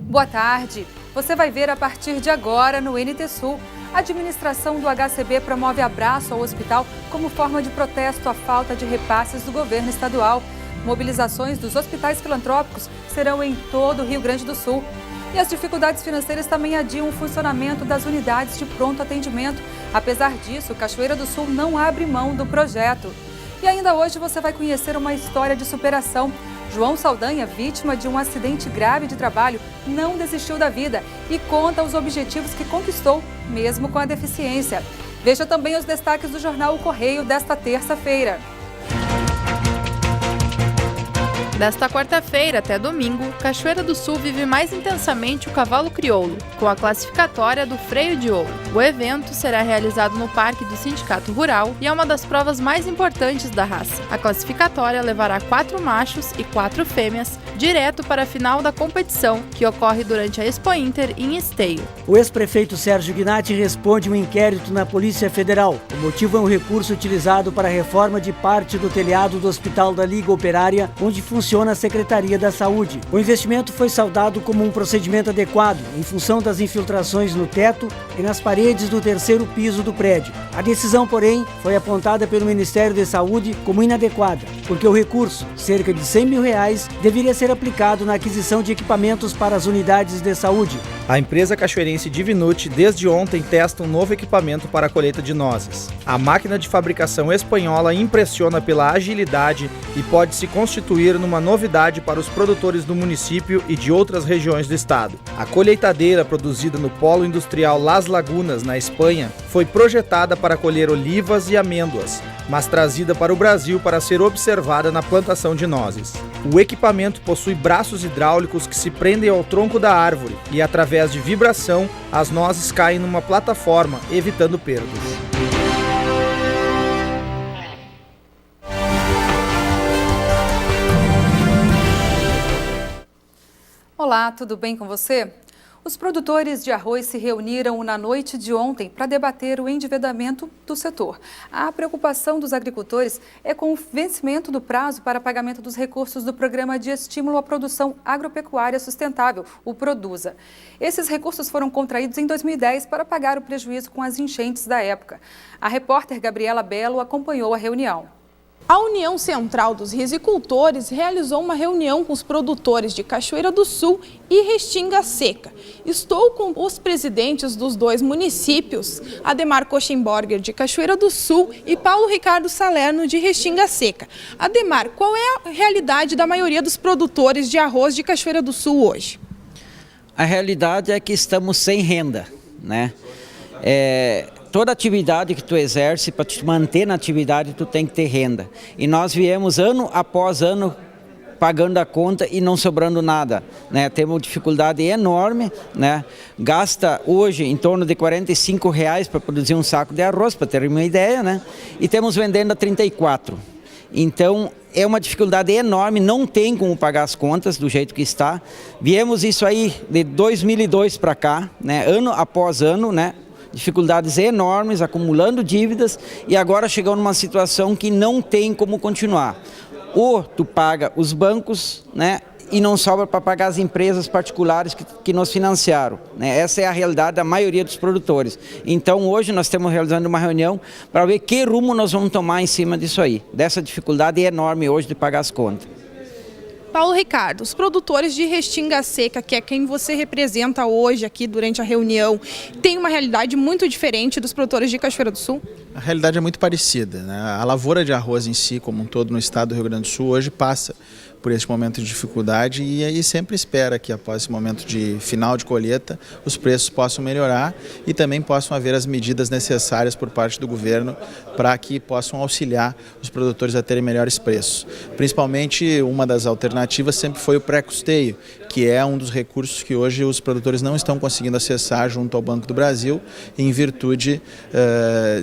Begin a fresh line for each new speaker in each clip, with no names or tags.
Boa tarde. Você vai ver a partir de agora no NT Sul. A administração do HCB promove abraço ao hospital como forma de protesto à falta de repasses do governo estadual. Mobilizações dos hospitais filantrópicos serão em todo o Rio Grande do Sul. E as dificuldades financeiras também adiam o funcionamento das unidades de pronto atendimento. Apesar disso, Cachoeira do Sul não abre mão do projeto. E ainda hoje você vai conhecer uma história de superação. João Saldanha, vítima de um acidente grave de trabalho, não desistiu da vida e conta os objetivos que conquistou, mesmo com a deficiência. Veja também os destaques do jornal O Correio desta terça-feira.
Desta quarta-feira até domingo, Cachoeira do Sul vive mais intensamente o cavalo crioulo, com a classificatória do Freio de Ouro. O evento será realizado no Parque do Sindicato Rural e é uma das provas mais importantes da raça. A classificatória levará 4 machos e 4 fêmeas direto para a final da competição, que ocorre durante a Expo Inter em Esteio.
O ex-prefeito Sérgio Gnatti responde um inquérito na Polícia Federal. O motivo é um recurso utilizado para a reforma de parte do telhado do Hospital da Liga Operária, onde funciona a Secretaria da Saúde. O investimento foi saudado como um procedimento adequado, em função das infiltrações no teto e nas paredes do terceiro piso do prédio. A decisão, porém, foi apontada pelo Ministério da Saúde como inadequada, porque o recurso, cerca de R$100 mil, deveria ser aplicado na aquisição de equipamentos para as unidades de saúde.
A empresa cachoeirense Divinute, desde ontem, testa um novo equipamento para a colheita de nozes. A máquina de fabricação espanhola impressiona pela agilidade e pode se constituir numa novidade para os produtores do município e de outras regiões do estado. A colheitadeira, produzida no Polo Industrial Las Lagunas, na Espanha, foi projetada para colher olivas e amêndoas, mas trazida para o Brasil para ser observada na plantação de nozes. O equipamento possui braços hidráulicos que se prendem ao tronco da árvore e, através de vibração, as nozes caem numa plataforma, evitando perdas.
Olá, tudo bem com você? Os produtores de arroz se reuniram na noite de ontem para debater o endividamento do setor. A preocupação dos agricultores é com o vencimento do prazo para pagamento dos recursos do Programa de Estímulo à Produção Agropecuária Sustentável, o Produsa. Esses recursos foram contraídos em 2010 para pagar o prejuízo com as enchentes da época. A repórter Gabriela Belo acompanhou a reunião.
A União Central dos Risicultores realizou uma reunião com os produtores de Cachoeira do Sul e Restinga Seca. Estou com os presidentes dos dois municípios, Ademar Kochemborger, de Cachoeira do Sul, e Paulo Ricardo Salerno, de Restinga Seca. Ademar, qual é a realidade da maioria dos produtores de arroz de Cachoeira do Sul hoje?
A realidade é que estamos sem renda, né? Toda atividade que tu exerce, para te manter na atividade, tu tem que ter renda. E nós viemos ano após ano pagando a conta e não sobrando nada, né? Temos dificuldade enorme, né? Gasta hoje em torno de R$45 para produzir um saco de arroz, para ter uma ideia, né? E temos vendendo a 34. Então, é uma dificuldade enorme, não tem como pagar as contas do jeito que está. Viemos isso aí de 2002 para cá, né? Ano após ano, né? Dificuldades enormes, acumulando dívidas e agora chegando numa situação que não tem como continuar. Ou tu paga os bancos, né, e não sobra para pagar as empresas particulares que nos financiaram, né? Essa é a realidade da maioria dos produtores. Então hoje nós estamos realizando uma reunião para ver que rumo nós vamos tomar em cima disso aí, dessa dificuldade enorme hoje de pagar as contas.
Paulo Ricardo, os produtores de Restinga Seca, que é quem você representa hoje aqui durante a reunião, tem uma realidade muito diferente dos produtores de Cachoeira do Sul?
A realidade é muito parecida, né? A lavoura de arroz em si, como um todo no estado do Rio Grande do Sul, hoje passa por esse momento de dificuldade e aí sempre espera que após esse momento de final de colheita os preços possam melhorar e também possam haver as medidas necessárias por parte do governo para que possam auxiliar os produtores a terem melhores preços. Principalmente uma das alternativas sempre foi o pré-custeio, que é um dos recursos que hoje os produtores não estão conseguindo acessar junto ao Banco do Brasil, em virtude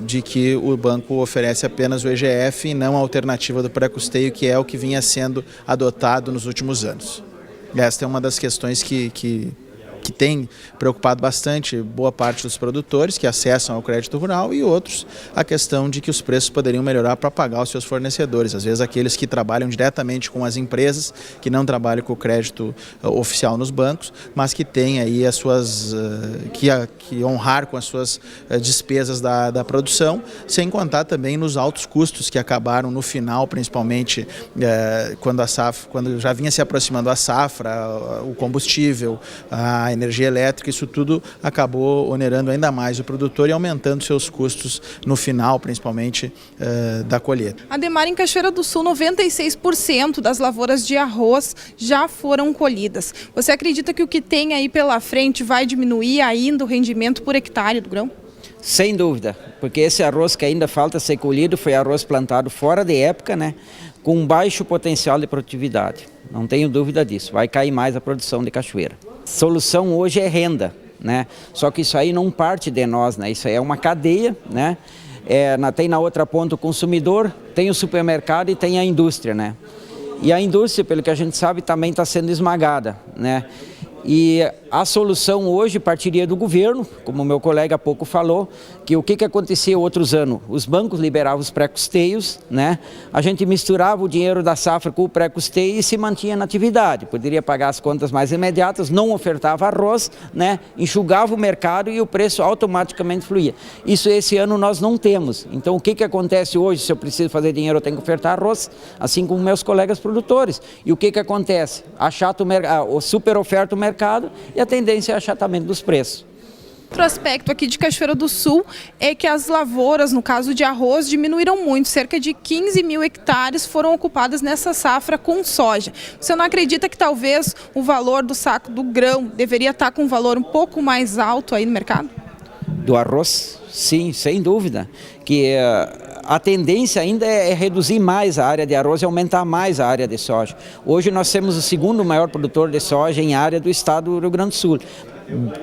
de que o banco oferece apenas o EGF e não a alternativa do pré-custeio, que é o que vinha sendo adotado nos últimos anos. Esta é uma das questões que que tem preocupado bastante boa parte dos produtores que acessam ao crédito rural, e outros a questão de que os preços poderiam melhorar para pagar os seus fornecedores. Às vezes aqueles que trabalham diretamente com as empresas, que não trabalham com o crédito oficial nos bancos, mas que têm aí as suas, que honrar com as suas despesas da produção, sem contar também nos altos custos que acabaram no final, principalmente quando já vinha se aproximando a safra, o combustível, a energia elétrica, isso tudo acabou onerando ainda mais o produtor e aumentando seus custos no final, principalmente da colheita.
Ademar, em Cachoeira do Sul, 96% das lavouras de arroz já foram colhidas. Você acredita que o que tem aí pela frente vai diminuir ainda o rendimento por hectare do grão?
Sem dúvida, porque esse arroz que ainda falta ser colhido foi arroz plantado fora de época, né, com baixo potencial de produtividade. Não tenho dúvida disso, vai cair mais a produção de cachoeira. Solução hoje é renda, né? Só que isso aí não parte de nós, né? Isso aí é uma cadeia, né? Tem na outra ponta o consumidor, tem o supermercado e tem a indústria, né? E a indústria, pelo que a gente sabe, também está sendo esmagada, né? E a solução hoje partiria do governo, como o meu colega há pouco falou, que o que acontecia outros anos? Os bancos liberavam os pré-custeios, né? A gente misturava o dinheiro da safra com o pré-custeio e se mantinha na atividade. Poderia pagar as contas mais imediatas, não ofertava arroz, né? Enxugava o mercado e o preço automaticamente fluía. Isso esse ano nós não temos. Então o que acontece hoje? Se eu preciso fazer dinheiro, eu tenho que ofertar arroz, assim como meus colegas produtores. E o que acontece? Achata o super oferta o mercado e a tendência é achatamento dos preços.
Outro aspecto aqui de Cachoeira do Sul é que as lavouras, no caso de arroz, diminuíram muito. Cerca de 15 mil hectares foram ocupadas nessa safra com soja. Você não acredita que talvez o valor do saco do grão deveria estar com um valor um pouco mais alto aí no mercado?
Do arroz? Sim, sem dúvida. Que a tendência ainda é reduzir mais a área de arroz e aumentar mais a área de soja. Hoje nós temos o segundo maior produtor de soja em área do estado do Rio Grande do Sul.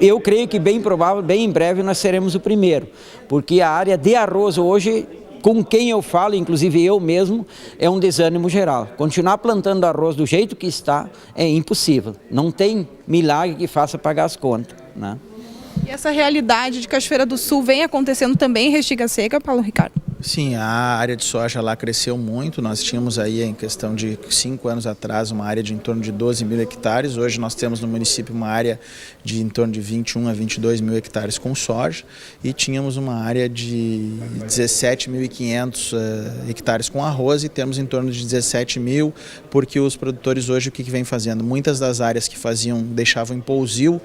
Eu creio que bem provável, bem em breve nós seremos o primeiro, porque a área de arroz hoje, com quem eu falo, inclusive eu mesmo, é um desânimo geral. Continuar plantando arroz do jeito que está é impossível. Não tem milagre que faça pagar as contas, né?
E essa realidade de Cachoeira do Sul vem acontecendo também em Restinga Seca, Paulo Ricardo?
Sim, a área de soja lá cresceu muito. Nós tínhamos aí, em questão de 5 anos atrás, uma área de em torno de 12 mil hectares. Hoje nós temos no município uma área de em torno de 21 a 22 mil hectares com soja e tínhamos uma área de 17.500 hectares com arroz e temos em torno de 17 mil, porque os produtores hoje o que vem fazendo? Muitas das áreas que deixavam em pousio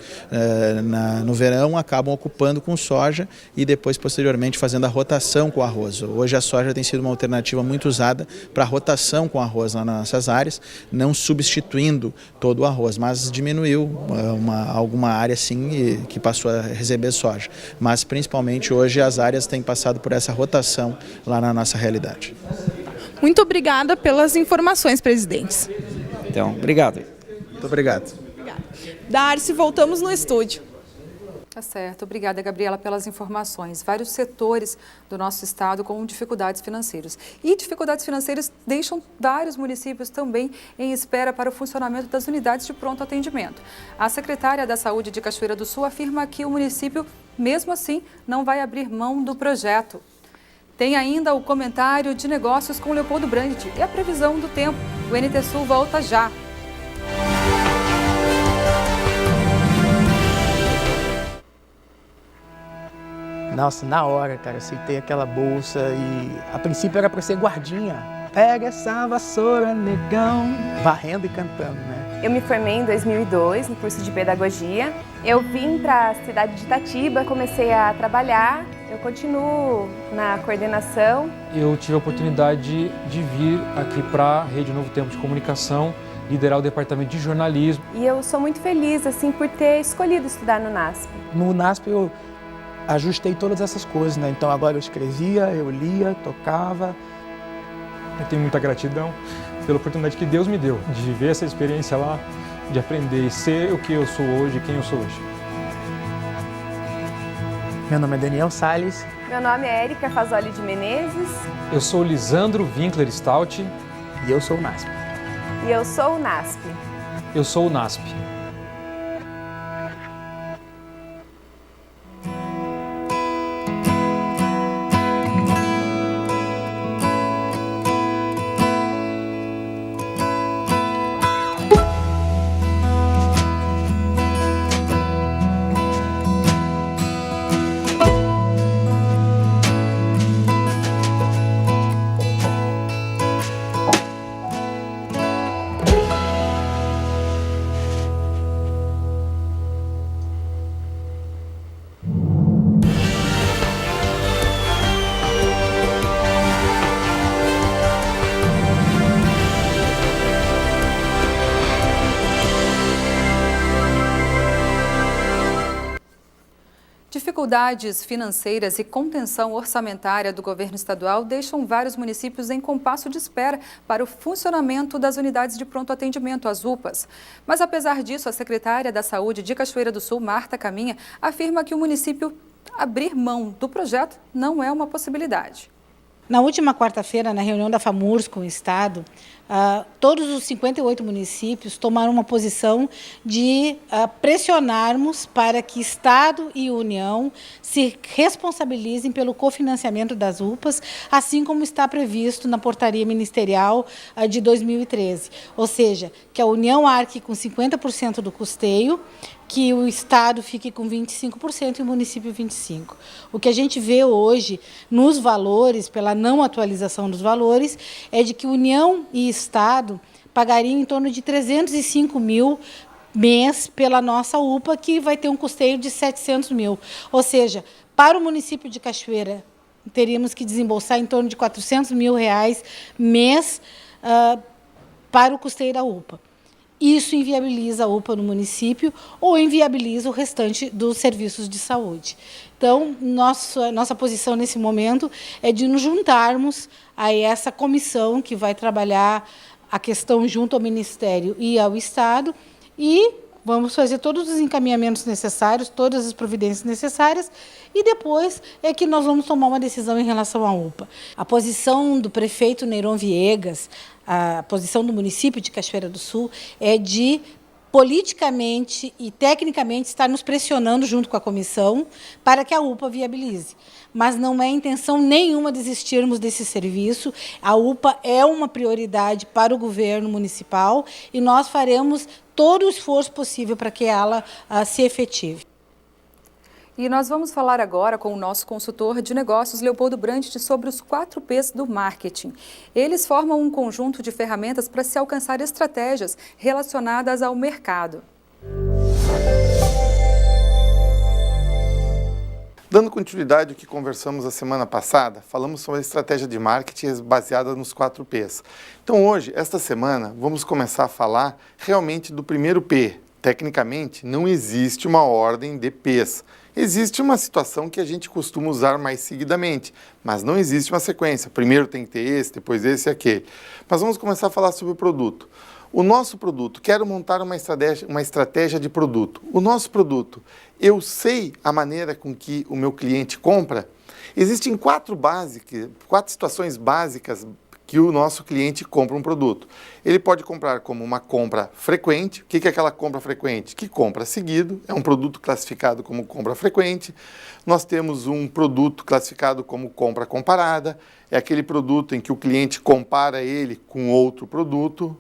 no verão acabam ocupando com soja e depois posteriormente fazendo a rotação com o arroz. Hoje a soja tem sido uma alternativa muito usada para rotação com arroz lá nas nossas áreas, não substituindo todo o arroz, mas diminuiu alguma área sim que passou a receber soja. Mas principalmente hoje as áreas têm passado por essa rotação lá na nossa realidade.
Muito obrigada pelas informações, presidentes.
Então, obrigado.
Muito obrigado.
Darcy, voltamos no estúdio.
Tá certo. Obrigada, Gabriela, pelas informações. Vários setores do nosso estado com dificuldades financeiras. E dificuldades financeiras deixam vários municípios também em espera para o funcionamento das unidades de pronto atendimento. A secretária da Saúde de Cachoeira do Sul afirma que o município, mesmo assim, não vai abrir mão do projeto. Tem ainda o comentário de negócios com Leopoldo Brandt e a previsão do tempo. O NT Sul volta já.
Nossa, na hora, cara, aceitei aquela bolsa e a princípio era para ser guardinha. Pega essa vassoura, negão, varrendo e cantando, né?
Eu me formei em 2002 no curso de pedagogia. Eu vim para a cidade de Itatiba, comecei a trabalhar. Eu continuo na coordenação.
Eu tive a oportunidade de vir aqui para a Rede Novo Tempo de Comunicação, liderar o departamento de jornalismo.
E eu sou muito feliz assim por ter escolhido estudar no NASP.
No NASP eu ajustei todas essas coisas, né? Então agora eu escrevia, eu lia, tocava.
Eu tenho muita gratidão pela oportunidade que Deus me deu de viver essa experiência lá, de aprender e ser o que eu sou hoje, quem eu sou hoje.
Meu nome é Daniel Salles.
Meu nome é Érica Fazoli de Menezes.
Eu sou Lisandro Winkler Stout.
E eu sou o NASP.
E eu sou o NASP.
Eu sou o NASP.
Dificuldades financeiras e contenção orçamentária do governo estadual deixam vários municípios em compasso de espera para o funcionamento das unidades de pronto atendimento, as UPAs. Mas, apesar disso, a secretária da Saúde de Cachoeira do Sul, Marta Caminha, afirma que o município abrir mão do projeto não é uma possibilidade.
Na última quarta-feira, na reunião da FAMURS com o Estado, todos os 58 municípios tomaram uma posição de pressionarmos para que Estado e União se responsabilizem pelo cofinanciamento das UPAs, assim como está previsto na portaria ministerial de 2013. Ou seja, que a União arque com 50% do custeio, que o Estado fique com 25% e o município 25%. O que a gente vê hoje nos valores, pela não atualização dos valores, é de que União e Estado pagariam em torno de 305 mil mês pela nossa UPA, que vai ter um custeio de 700 mil. Ou seja, para o município de Cachoeira, teríamos que desembolsar em torno de 400 mil reais mês para o custeio da UPA. Isso inviabiliza a UPA no município ou inviabiliza o restante dos serviços de saúde. Então, nossa posição nesse momento é de nos juntarmos a essa comissão que vai trabalhar a questão junto ao Ministério e ao Estado e vamos fazer todos os encaminhamentos necessários, todas as providências necessárias e depois é que nós vamos tomar uma decisão em relação à UPA. A posição do prefeito Neyron Viegas, a posição do município de Cachoeira do Sul é de politicamente e tecnicamente estar nos pressionando junto com a comissão para que a UPA viabilize. Mas não é intenção nenhuma desistirmos desse serviço. A UPA é uma prioridade para o governo municipal e nós faremos todo o esforço possível para que ela se efetive.
E nós vamos falar agora com o nosso consultor de negócios, Leopoldo Brandt, sobre os 4 P's do marketing. Eles formam um conjunto de ferramentas para se alcançar estratégias relacionadas ao mercado.
Dando continuidade ao que conversamos a semana passada, falamos sobre a estratégia de marketing baseada nos 4 P's. Então hoje, esta semana, vamos começar a falar realmente do primeiro P. Tecnicamente, não existe uma ordem de P's. Existe uma situação que a gente costuma usar mais seguidamente, mas não existe uma sequência. Primeiro tem que ter esse, depois esse e aquele. Mas vamos começar a falar sobre o produto. O nosso produto, quero montar uma estratégia de produto. O nosso produto, eu sei a maneira com que o meu cliente compra? Existem 4 situações básicas que o nosso cliente compra um produto. Ele pode comprar como uma compra frequente. O que é aquela compra frequente? Que compra seguido, é um produto classificado como compra frequente. Nós temos um produto classificado como compra comparada, é aquele produto em que o cliente compara ele com outro produto.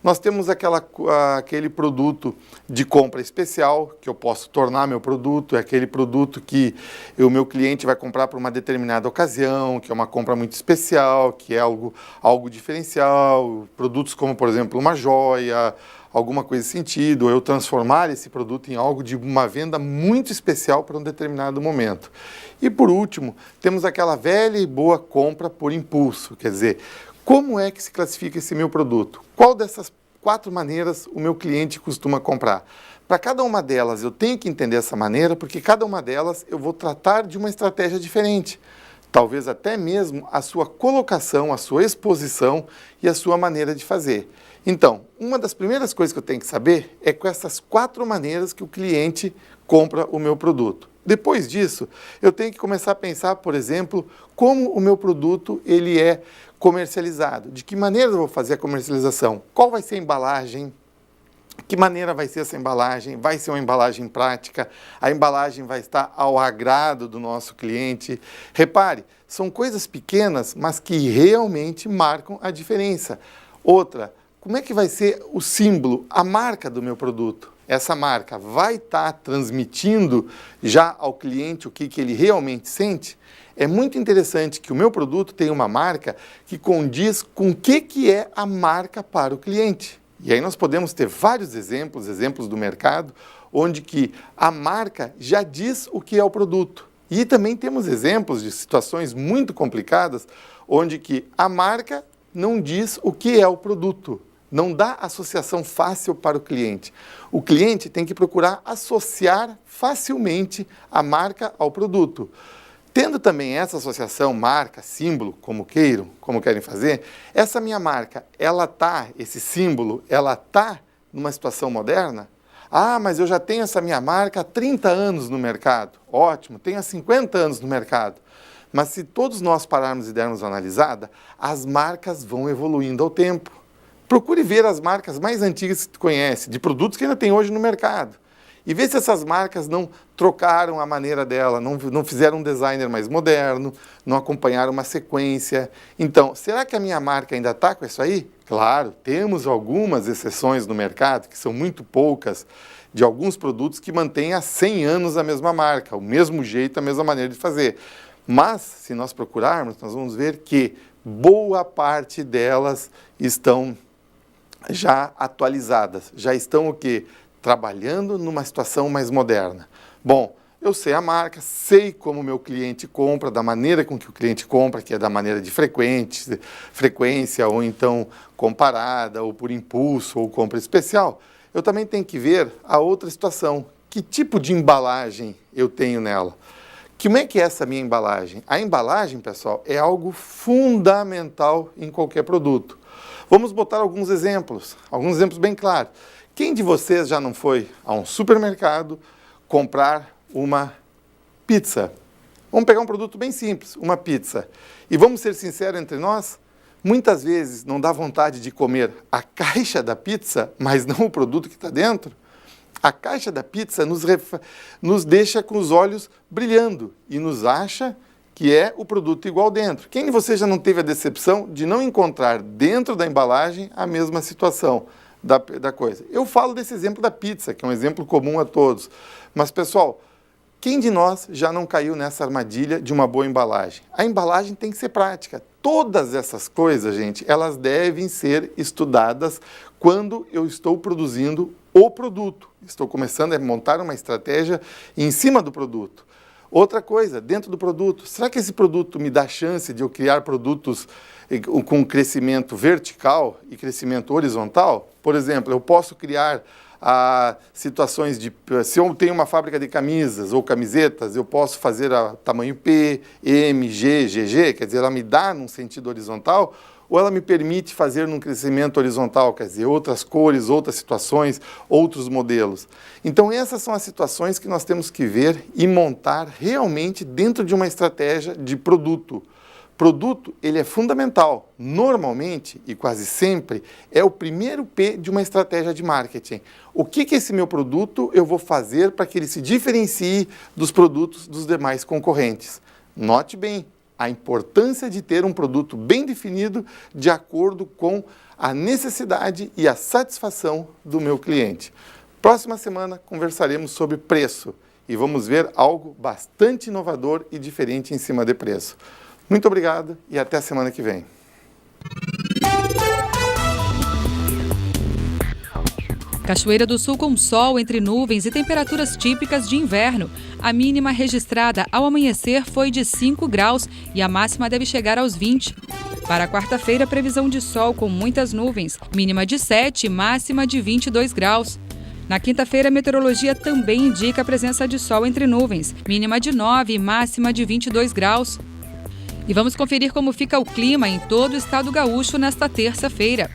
Nós temos aquele produto de compra especial, que eu posso tornar meu produto, é aquele produto que o meu cliente vai comprar por uma determinada ocasião, que é uma compra muito especial, que é algo diferencial, produtos como, por exemplo, uma joia, alguma coisa nesse sentido, eu transformar esse produto em algo de uma venda muito especial para um determinado momento. E por último, temos aquela velha e boa compra por impulso, quer dizer, como é que se classifica esse meu produto? Qual dessas 4 maneiras o meu cliente costuma comprar? Para cada uma delas eu tenho que entender essa maneira, porque cada uma delas eu vou tratar de uma estratégia diferente. Talvez até mesmo a sua colocação, a sua exposição e a sua maneira de fazer. Então, uma das primeiras coisas que eu tenho que saber é com essas 4 maneiras que o cliente compra o meu produto. Depois disso, eu tenho que começar a pensar, por exemplo, como o meu produto ele é comercializado. De que maneira eu vou fazer a comercialização? Qual vai ser a embalagem? Que maneira vai ser essa embalagem? Vai ser uma embalagem prática? A embalagem vai estar ao agrado do nosso cliente? Repare, são coisas pequenas, mas que realmente marcam a diferença. Outra, como é que vai ser o símbolo, a marca do meu produto? Essa marca vai estar transmitindo já ao cliente o que ele realmente sente? É muito interessante que o meu produto tenha uma marca que condiz com o que é a marca para o cliente. E aí nós podemos ter vários exemplos do mercado, onde que a marca já diz o que é o produto. E também temos exemplos de situações muito complicadas, onde que a marca não diz o que é o produto. não dá associação fácil para o cliente. O cliente tem que procurar associar facilmente a marca ao produto. Tendo também essa associação, marca, símbolo, como querem fazer, essa minha marca, esse símbolo, ela está numa situação moderna? Ah, mas eu já tenho essa minha marca há 30 anos no mercado. Ótimo, tenho há 50 anos no mercado. Mas se todos nós pararmos e dermos uma analisada, as marcas vão evoluindo ao tempo. Procure ver as marcas mais antigas que tu conhece, de produtos que ainda tem hoje no mercado. E ver se essas marcas não trocaram a maneira dela, não fizeram um designer mais moderno, não acompanharam uma sequência. Então, será que a minha marca ainda está com isso aí? Claro, temos algumas exceções no mercado, que são muito poucas, de alguns produtos que mantêm há 100 anos a mesma marca, o mesmo jeito, a mesma maneira de fazer. Mas, se nós procurarmos, nós vamos ver que boa parte delas estão já atualizadas, já estão o quê? Trabalhando numa situação mais moderna. Bom, eu sei a marca, sei como o meu cliente compra, da maneira com que o cliente compra, que é da maneira de frequência, ou então comparada, ou por impulso, ou compra especial. Eu também tenho que ver a outra situação, que tipo de embalagem eu tenho nela. Como é que é essa minha embalagem? A embalagem, pessoal, é algo fundamental em qualquer produto. Vamos botar alguns exemplos bem claros. Quem de vocês já não foi a um supermercado comprar uma pizza? Vamos pegar um produto bem simples, uma pizza. E vamos ser sinceros entre nós, muitas vezes não dá vontade de comer a caixa da pizza, mas não o produto que está dentro. A caixa da pizza nos deixa com os olhos brilhando e nos acha que é o produto igual dentro. Quem de vocês já não teve a decepção de não encontrar dentro da embalagem a mesma situação da coisa? Eu falo desse exemplo da pizza, que é um exemplo comum a todos. Mas, pessoal, quem de nós já não caiu nessa armadilha de uma boa embalagem? A embalagem tem que ser prática. Todas essas coisas, gente, elas devem ser estudadas quando eu estou produzindo o produto. Estou começando a montar uma estratégia em cima do produto. Outra coisa, dentro do produto, será que esse produto me dá chance de eu criar produtos com crescimento vertical e crescimento horizontal? Por exemplo, eu posso criar situações de... Se eu tenho uma fábrica de camisas ou camisetas, eu posso fazer a tamanho P, M, G, GG, quer dizer, ela me dá num sentido horizontal, ou ela me permite fazer num crescimento horizontal, quer dizer, outras cores, outras situações, outros modelos. Então, essas são as situações que nós temos que ver e montar realmente dentro de uma estratégia de produto. Produto, ele é fundamental. Normalmente, e quase sempre, é o primeiro P de uma estratégia de marketing. O que esse meu produto eu vou fazer para que ele se diferencie dos produtos dos demais concorrentes? Note bem a importância de ter um produto bem definido de acordo com a necessidade e a satisfação do meu cliente. Próxima semana conversaremos sobre preço e vamos ver algo bastante inovador e diferente em cima de preço. Muito obrigado e até a semana que vem.
Cachoeira do Sul com sol entre nuvens e temperaturas típicas de inverno. A mínima registrada ao amanhecer foi de 5 graus e a máxima deve chegar aos 20. Para quarta-feira, previsão de sol com muitas nuvens, mínima de 7 e máxima de 22 graus. Na quinta-feira, a meteorologia também indica a presença de sol entre nuvens, mínima de 9 e máxima de 22 graus. E vamos conferir como fica o clima em todo o estado gaúcho nesta terça-feira.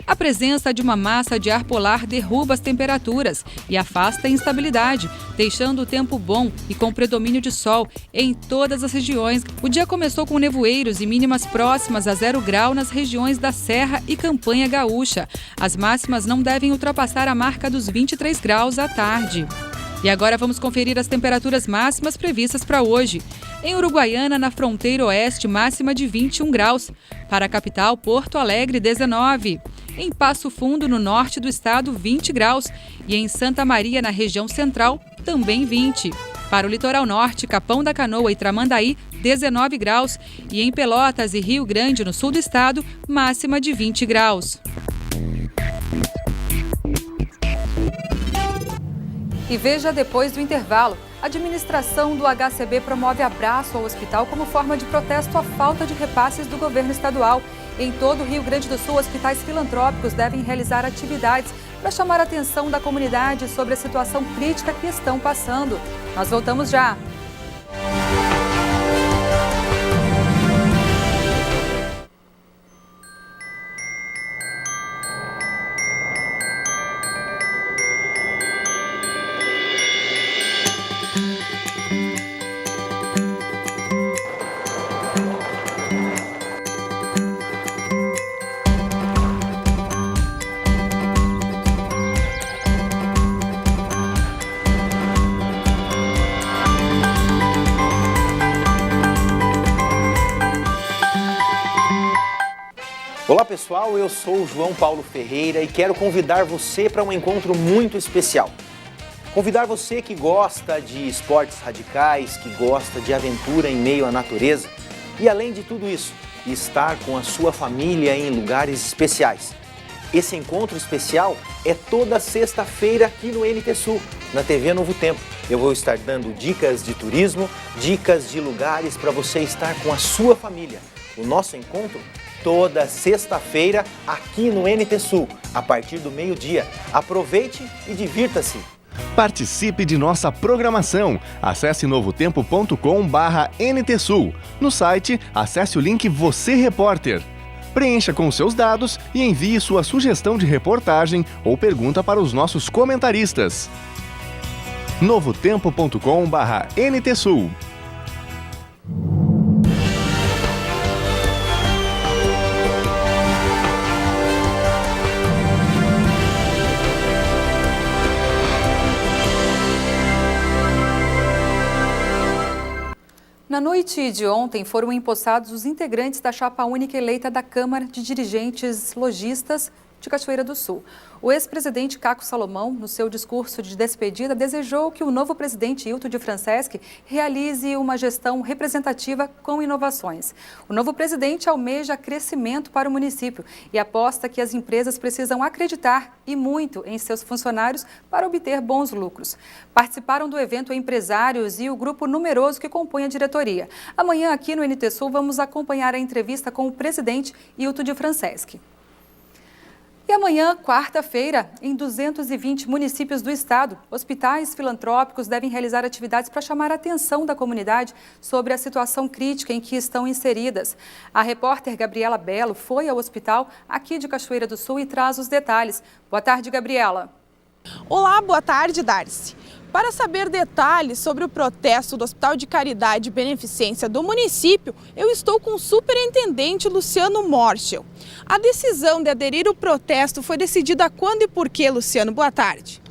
A presença de uma massa de ar polar derruba as temperaturas e afasta a instabilidade, deixando o tempo bom e com predomínio de sol em todas as regiões. O dia começou com nevoeiros e mínimas próximas a 0 grau nas regiões da Serra e Campanha Gaúcha. As máximas não devem ultrapassar a marca dos 23 graus à tarde. E agora vamos conferir as temperaturas máximas previstas para hoje. Em Uruguaiana, na fronteira oeste, máxima de 21 graus. Para a capital, Porto Alegre, 19. Em Passo Fundo, no norte do estado, 20 graus. E em Santa Maria, na região central, também 20. Para o litoral norte, Capão da Canoa e Tramandaí, 19 graus. E em Pelotas e Rio Grande, no sul do estado, máxima de 20 graus. E veja depois do intervalo. A administração do HCB promove abraço ao hospital como forma de protesto à falta de repasses do governo estadual. Em todo o Rio Grande do Sul, hospitais filantrópicos devem realizar atividades para chamar a atenção da comunidade sobre a situação crítica que estão passando. Nós voltamos já.
Olá pessoal, eu sou o João Paulo Ferreira e quero convidar você para um encontro muito especial. Convidar você que gosta de esportes radicais, que gosta de aventura em meio à natureza e, além de tudo isso, estar com a sua família em lugares especiais. Esse encontro especial é toda sexta-feira aqui no NT Sul, na TV Novo Tempo. Eu vou estar dando dicas de turismo, dicas de lugares para você estar com a sua família. O nosso encontro toda sexta-feira aqui no NT Sul, a partir do meio-dia. Aproveite e divirta-se.
Participe de nossa programação. Acesse novotempo.com/NTSul. No site, acesse o link Você Repórter. Preencha com seus dados e envie sua sugestão de reportagem ou pergunta para os nossos comentaristas. novotempo.com/NTSul.
Na noite de ontem, foram empossados os integrantes da chapa única eleita da Câmara de Dirigentes Lojistas de Cachoeira do Sul. O ex-presidente Caco Salomão, no seu discurso de despedida, desejou que o novo presidente Hilton de Franceschi realize uma gestão representativa com inovações. O novo presidente almeja crescimento para o município e aposta que as empresas precisam acreditar e muito em seus funcionários para obter bons lucros. Participaram do evento empresários e o grupo numeroso que compõe a diretoria. Amanhã, aqui no NT Sul, vamos acompanhar a entrevista com o presidente Hilton de Franceschi. E amanhã, quarta-feira, em 220 municípios do estado, hospitais filantrópicos devem realizar atividades para chamar a atenção da comunidade sobre a situação crítica em que estão inseridas. A repórter Gabriela Belo foi ao hospital aqui de Cachoeira do Sul e traz os detalhes. Boa tarde, Gabriela.
Olá, boa tarde, Darcy. Para saber detalhes sobre o protesto do Hospital de Caridade e Beneficência do município, eu estou com o superintendente Luciano Morschel. A decisão de aderir ao protesto foi decidida quando e por quê, Luciano? Boa tarde.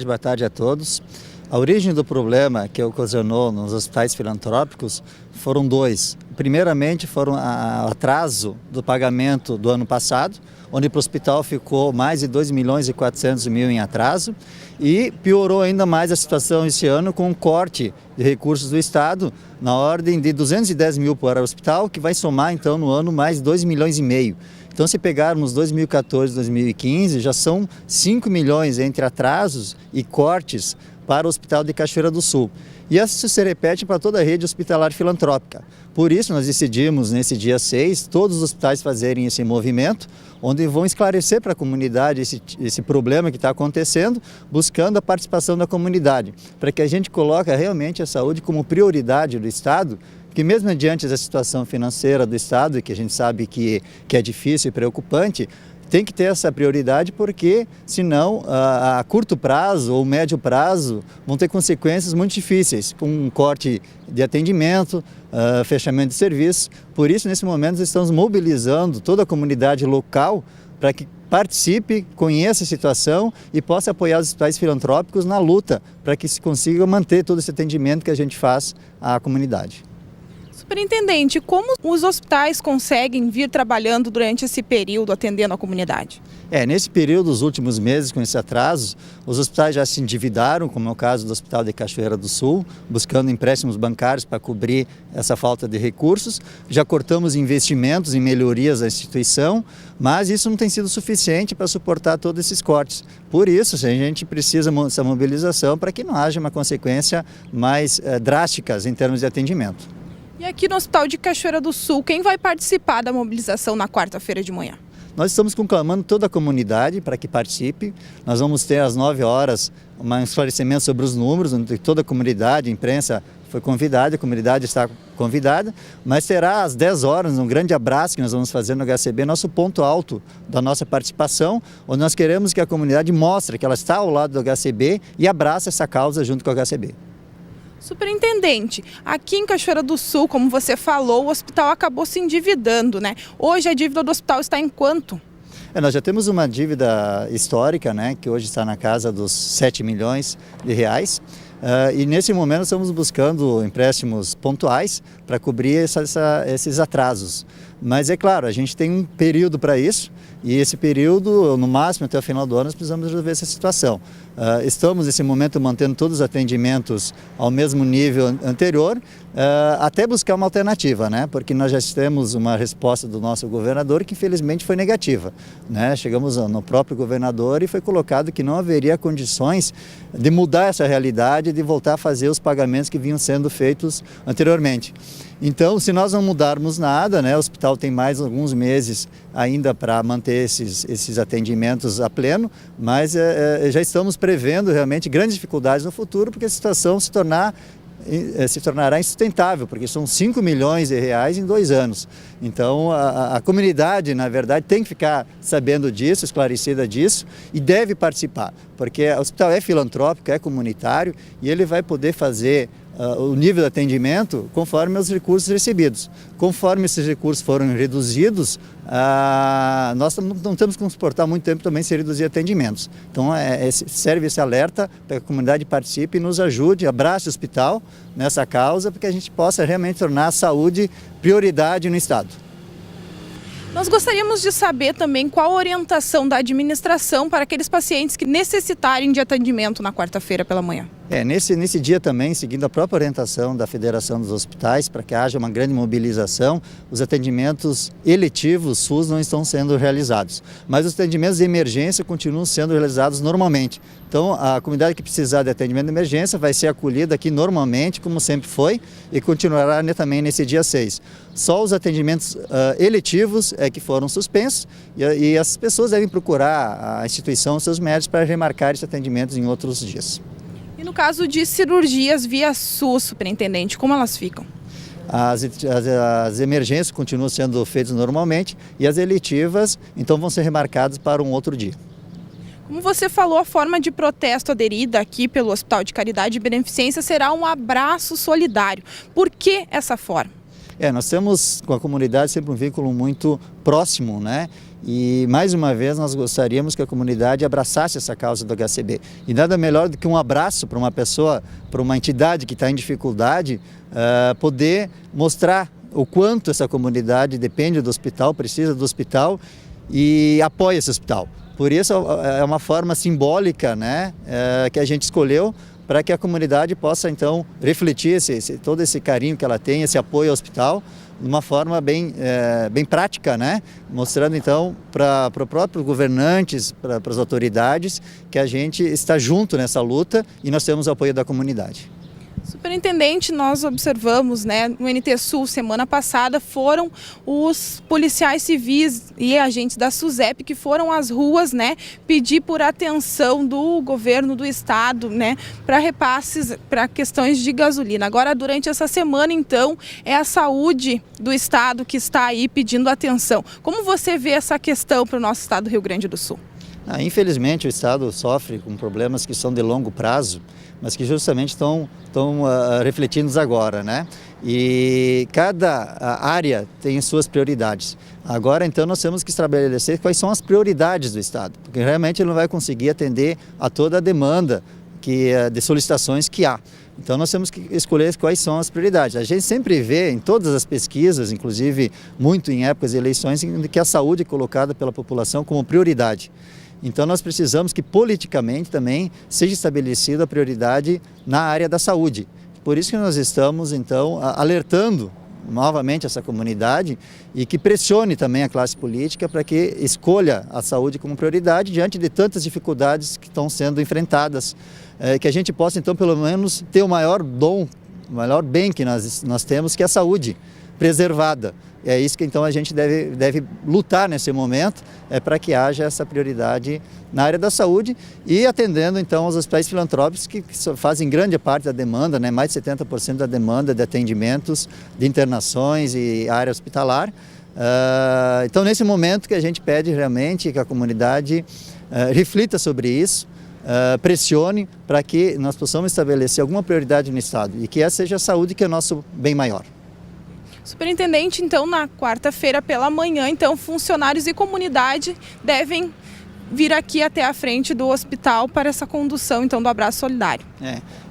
Boa tarde a todos. A origem do problema que ocasionou nos hospitais filantrópicos foram dois. Primeiramente, foram o atraso do pagamento do ano passado, onde para o hospital ficou mais de 2.400.000 em atraso, e piorou ainda mais a situação esse ano com um corte de recursos do Estado na ordem de 210 mil para o hospital, que vai somar então no ano mais 2,5 milhões. Então, se pegarmos 2014 e 2015, já são 5 milhões entre atrasos e cortes para o Hospital de Cachoeira do Sul. E isso se repete para toda a rede hospitalar filantrópica. Por isso, nós decidimos, nesse dia 6, todos os hospitais fazerem esse movimento, onde vão esclarecer para a comunidade esse problema que está acontecendo, buscando a participação da comunidade, para que a gente coloque realmente a saúde como prioridade do Estado, que mesmo diante da situação financeira do Estado, que a gente sabe que é difícil e preocupante, tem que ter essa prioridade, porque senão a curto prazo ou médio prazo vão ter consequências muito difíceis, com um corte de atendimento, fechamento de serviços. Por isso, nesse momento, nós estamos mobilizando toda a comunidade local para que participe, conheça a situação e possa apoiar os hospitais filantrópicos na luta para que se consiga manter todo esse atendimento que a gente faz à comunidade.
Superintendente, como os hospitais conseguem vir trabalhando durante esse período, atendendo a comunidade?
Nesse período, os últimos meses, com esse atraso, os hospitais já se endividaram, como é o caso do Hospital de Cachoeira do Sul, buscando empréstimos bancários para cobrir essa falta de recursos. Já cortamos investimentos em melhorias da instituição, mas isso não tem sido suficiente para suportar todos esses cortes. Por isso, a gente precisa dessa mobilização para que não haja uma consequência mais drásticas em termos de atendimento.
E aqui no Hospital de Cachoeira do Sul, quem vai participar da mobilização na quarta-feira de manhã?
Nós estamos conclamando toda a comunidade para que participe. Nós vamos ter às 9 horas um esclarecimento sobre os números, onde toda a comunidade, a imprensa foi convidada, a comunidade está convidada, mas será às 10 horas um grande abraço que nós vamos fazer no HCB, nosso ponto alto da nossa participação, onde nós queremos que a comunidade mostre que ela está ao lado do HCB e abraça essa causa junto com o HCB.
Superintendente, aqui em Cachoeira do Sul, como você falou, o hospital acabou se endividando, né? Hoje a dívida do hospital está em quanto?
Nós já temos uma dívida histórica, né, que hoje está na casa dos 7 milhões de reais. E nesse momento estamos buscando empréstimos pontuais para cobrir esses atrasos. Mas é claro, a gente tem um período para isso e esse período, no máximo até o final do ano, nós precisamos resolver essa situação. Estamos nesse momento mantendo todos os atendimentos ao mesmo nível anterior, até buscar uma alternativa, né? Porque nós já temos uma resposta do nosso governador que infelizmente foi negativa, né? Chegamos no próprio governador e foi colocado que não haveria condições de mudar essa realidade, de voltar a fazer os pagamentos que vinham sendo feitos anteriormente. Então, se nós não mudarmos nada, né, o hospital tem mais alguns meses ainda para manter esses atendimentos a pleno, mas já estamos prevendo realmente grandes dificuldades no futuro, porque a situação se tornará insustentável, porque são 5 milhões de reais em 2 anos. Então, a comunidade, na verdade, tem que ficar sabendo disso, esclarecida disso, e deve participar, porque o hospital é filantrópico, é comunitário, e ele vai poder fazer o nível de atendimento conforme os recursos recebidos. Conforme esses recursos foram reduzidos, nós não temos que nos suportar muito tempo também sem reduzir atendimentos. Então serve esse alerta para que a comunidade participe e nos ajude, abrace o hospital nessa causa, para que a gente possa realmente tornar a saúde prioridade no Estado.
Nós gostaríamos de saber também qual a orientação da administração para aqueles pacientes que necessitarem de atendimento na quarta-feira pela manhã.
Nesse dia também, seguindo a própria orientação da Federação dos Hospitais, para que haja uma grande mobilização, os atendimentos eletivos SUS não estão sendo realizados, mas os atendimentos de emergência continuam sendo realizados normalmente. Então, a comunidade que precisar de atendimento de emergência vai ser acolhida aqui normalmente, como sempre foi, e continuará também nesse dia 6. Só os atendimentos eletivos que foram suspensos e as pessoas devem procurar a instituição, seus médicos, para remarcar esses atendimentos em outros dias.
E no caso de cirurgias via SUS, superintendente, como elas ficam?
As emergências continuam sendo feitas normalmente e as eletivas, então, vão ser remarcadas para um outro dia.
Como você falou, a forma de protesto aderida aqui pelo Hospital de Caridade e Beneficência será um abraço solidário. Por que essa forma?
Nós temos com a comunidade sempre um vínculo muito próximo, né? E mais uma vez nós gostaríamos que a comunidade abraçasse essa causa do HCB. E nada melhor do que um abraço para uma pessoa, para uma entidade que está em dificuldade, poder mostrar o quanto essa comunidade depende do hospital, precisa do hospital e apoia esse hospital. Por isso é uma forma simbólica, né, que a gente escolheu para que a comunidade possa então refletir todo esse carinho que ela tem, esse apoio ao hospital, de uma forma bem prática, né? Mostrando então para os próprios governantes, para as autoridades, que a gente está junto nessa luta e nós temos o apoio da comunidade.
Superintendente, nós observamos, né, no NT Sul, semana passada, foram os policiais civis e agentes da SUSEP que foram às ruas, né, pedir por atenção do governo do estado, né, para repasses, para questões de gasolina. Agora, durante essa semana, então, é a saúde do estado que está aí pedindo atenção. Como você vê essa questão para o nosso estado do Rio Grande do Sul?
Infelizmente, o estado sofre com problemas que são de longo prazo, mas que justamente estão refletindo agora, né? E cada área tem suas prioridades. Agora, então, nós temos que estabelecer quais são as prioridades do estado, porque realmente ele não vai conseguir atender a toda a demanda de solicitações que há. Então nós temos que escolher quais são as prioridades. A gente sempre vê em todas as pesquisas, inclusive muito em épocas de eleições, que a saúde é colocada pela população como prioridade. Então nós precisamos que politicamente também seja estabelecida a prioridade na área da saúde. Por isso que nós estamos então alertando novamente essa comunidade e que pressione também a classe política para que escolha a saúde como prioridade diante de tantas dificuldades que estão sendo enfrentadas, que a gente possa então pelo menos ter o maior dom, o maior bem que nós temos, que é a saúde preservada. E é isso que então a gente deve lutar nesse momento, para que haja essa prioridade na área da saúde e atendendo então aos hospitais filantrópicos que fazem grande parte da demanda, né, mais de 70% da demanda de atendimentos, de internações e área hospitalar. Então nesse momento que a gente pede realmente que a comunidade reflita sobre isso, pressione para que nós possamos estabelecer alguma prioridade no Estado e que essa seja a saúde, que é o nosso bem maior.
Superintendente, então, na quarta-feira pela manhã, então, funcionários e comunidade devem vir aqui até a frente do hospital para essa condução, então, do abraço solidário.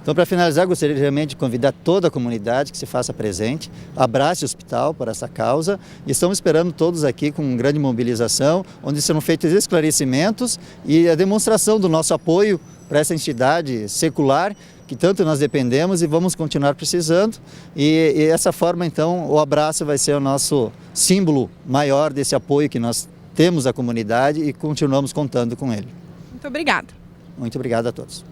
Então, para finalizar, gostaria realmente de convidar toda a comunidade que se faça presente, abrace o hospital por essa causa. Estamos esperando todos aqui com grande mobilização, onde serão feitos esclarecimentos e a demonstração do nosso apoio para essa entidade secular que tanto nós dependemos e vamos continuar precisando. E essa forma, então, o abraço vai ser o nosso símbolo maior desse apoio que nós temos à comunidade e continuamos contando com ele.
Muito obrigada.
Muito obrigado a todos.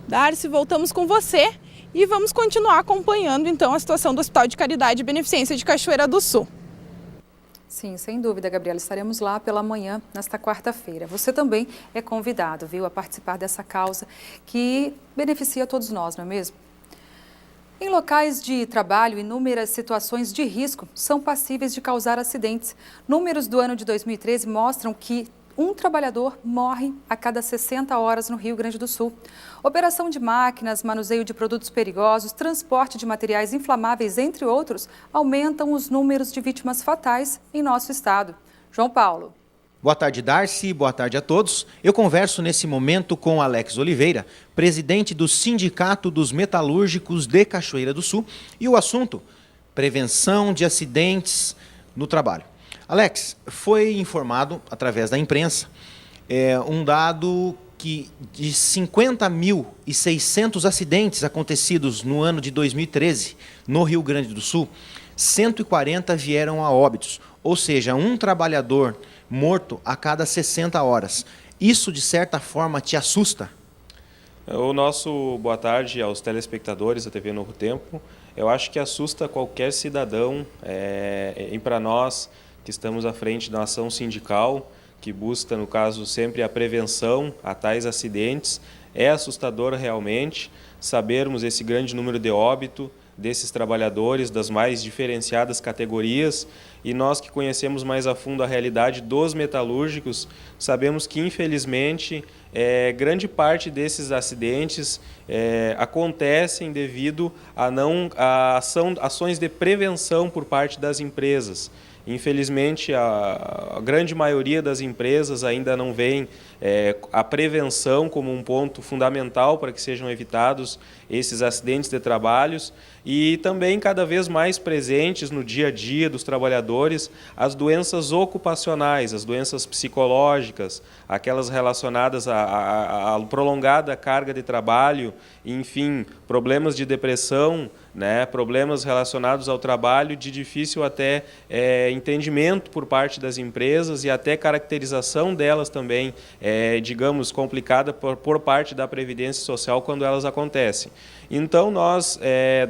Darcy, voltamos com você e vamos continuar acompanhando, então, a situação do Hospital de Caridade e Beneficência de Cachoeira do Sul.
Sim, sem dúvida, Gabriela. Estaremos lá pela manhã, nesta quarta-feira. Você também é convidado, viu, a participar dessa causa que beneficia todos nós, não é mesmo? Em locais de trabalho, inúmeras situações de risco são passíveis de causar acidentes. Números do ano de 2013 mostram que um trabalhador morre a cada 60 horas no Rio Grande do Sul. Operação de máquinas, manuseio de produtos perigosos, transporte de materiais inflamáveis, entre outros, aumentam os números de vítimas fatais em nosso estado. João Paulo.
Boa tarde, Darcy. Boa tarde a todos. Eu converso nesse momento com Alex Oliveira, presidente do Sindicato dos Metalúrgicos de Cachoeira do Sul, e o assunto: prevenção de acidentes no trabalho. Alex, foi informado através da imprensa um dado que de 50.600 acidentes acontecidos no ano de 2013 no Rio Grande do Sul, 140 vieram a óbitos, ou seja, um trabalhador morto a cada 60 horas. Isso, de certa forma, te assusta?
O nosso boa tarde aos telespectadores da TV Novo Tempo. Eu acho que assusta qualquer cidadão, e para nós que estamos à frente da ação sindical, que busca, no caso, sempre a prevenção a tais acidentes. É assustador realmente sabermos esse grande número de óbito desses trabalhadores das mais diferenciadas categorias, e nós que conhecemos mais a fundo a realidade dos metalúrgicos, sabemos que, infelizmente, grande parte desses acidentes acontecem devido a ações de prevenção por parte das empresas. Infelizmente, a grande maioria das empresas ainda não vê a prevenção como um ponto fundamental para que sejam evitados esses acidentes de trabalhos, e também cada vez mais presentes no dia a dia dos trabalhadores as doenças ocupacionais, as doenças psicológicas, aquelas relacionadas à prolongada carga de trabalho, enfim, problemas de depressão, problemas relacionados ao trabalho de difícil até entendimento por parte das empresas e até caracterização delas também, digamos, complicada por parte da Previdência Social quando elas acontecem. Então, nós,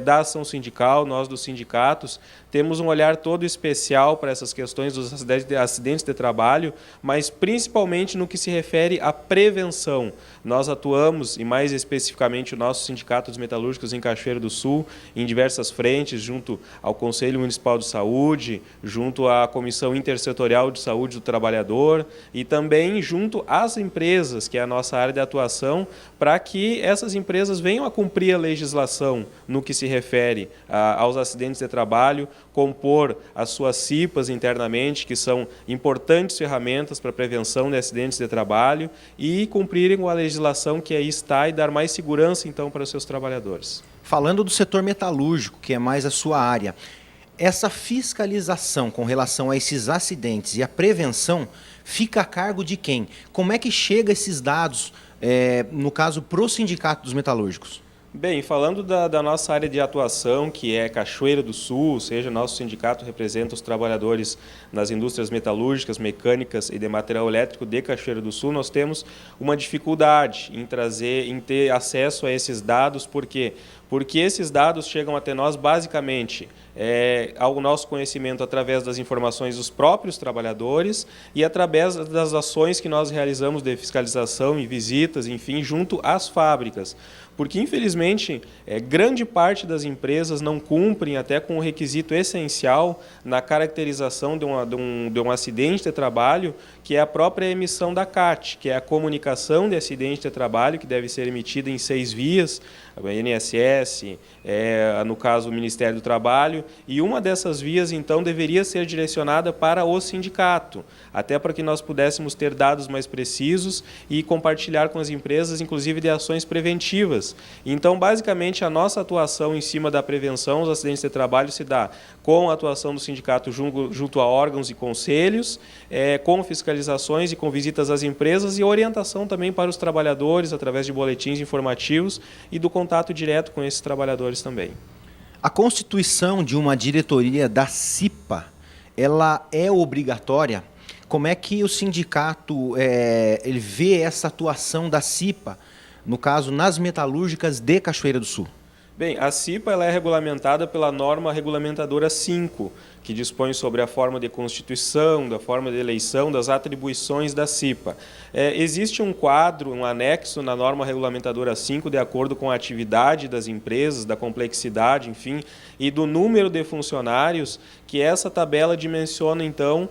da ação sindical, nós dos sindicatos, temos um olhar todo especial para essas questões dos acidentes de trabalho, mas principalmente no que se refere à prevenção. Nós atuamos, e mais especificamente o nosso Sindicato dos Metalúrgicos em Cachoeira do Sul, em diversas frentes, junto ao Conselho Municipal de Saúde, junto à Comissão Intersetorial de Saúde do Trabalhador e também junto às empresas, que é a nossa área de atuação, para que essas empresas venham a cumprir a legislação no que se refere aos acidentes de trabalho, compor as suas CIPAs internamente, que são importantes ferramentas para a prevenção de acidentes de trabalho, e cumprirem com a legislação que aí está e dar mais segurança, então, para os seus trabalhadores.
Falando do setor metalúrgico, que é mais a sua área, essa fiscalização com relação a esses acidentes e a prevenção fica a cargo de quem? Como é que chega esses dados, no caso, para o Sindicato dos Metalúrgicos?
Bem, falando da nossa área de atuação, que é Cachoeira do Sul, ou seja, nosso sindicato representa os trabalhadores nas indústrias metalúrgicas, mecânicas e de material elétrico de Cachoeira do Sul, nós temos uma dificuldade em ter acesso a esses dados, por quê? Porque esses dados chegam até nós basicamente ao nosso conhecimento através das informações dos próprios trabalhadores e através das ações que nós realizamos de fiscalização e visitas, enfim, junto às fábricas. Porque, infelizmente, grande parte das empresas não cumprem até com o requisito essencial na caracterização de um acidente de trabalho, que é a própria emissão da CAT, que é a comunicação de acidente de trabalho, que deve ser emitida em 6 vias, a INSS, no caso o Ministério do Trabalho, e uma dessas vias, então, deveria ser direcionada para o sindicato, até para que nós pudéssemos ter dados mais precisos e compartilhar com as empresas, inclusive de ações preventivas. Então, basicamente, a nossa atuação em cima da prevenção dos acidentes de trabalho se dá com a atuação do sindicato junto a órgãos e conselhos, com fiscalizações e com visitas às empresas e orientação também para os trabalhadores através de boletins informativos e do contato direto com esses trabalhadores também.
A constituição de uma diretoria da CIPA, ela é obrigatória? Como é que o sindicato ele vê essa atuação da CIPA, no caso, nas metalúrgicas de Cachoeira do Sul?
Bem, a CIPA ela é regulamentada pela norma regulamentadora 5, que dispõe sobre a forma de constituição, da forma de eleição, das atribuições da CIPA. Existe um quadro, um anexo na norma regulamentadora 5, de acordo com a atividade das empresas, da complexidade, enfim, e do número de funcionários, que essa tabela dimensiona, então,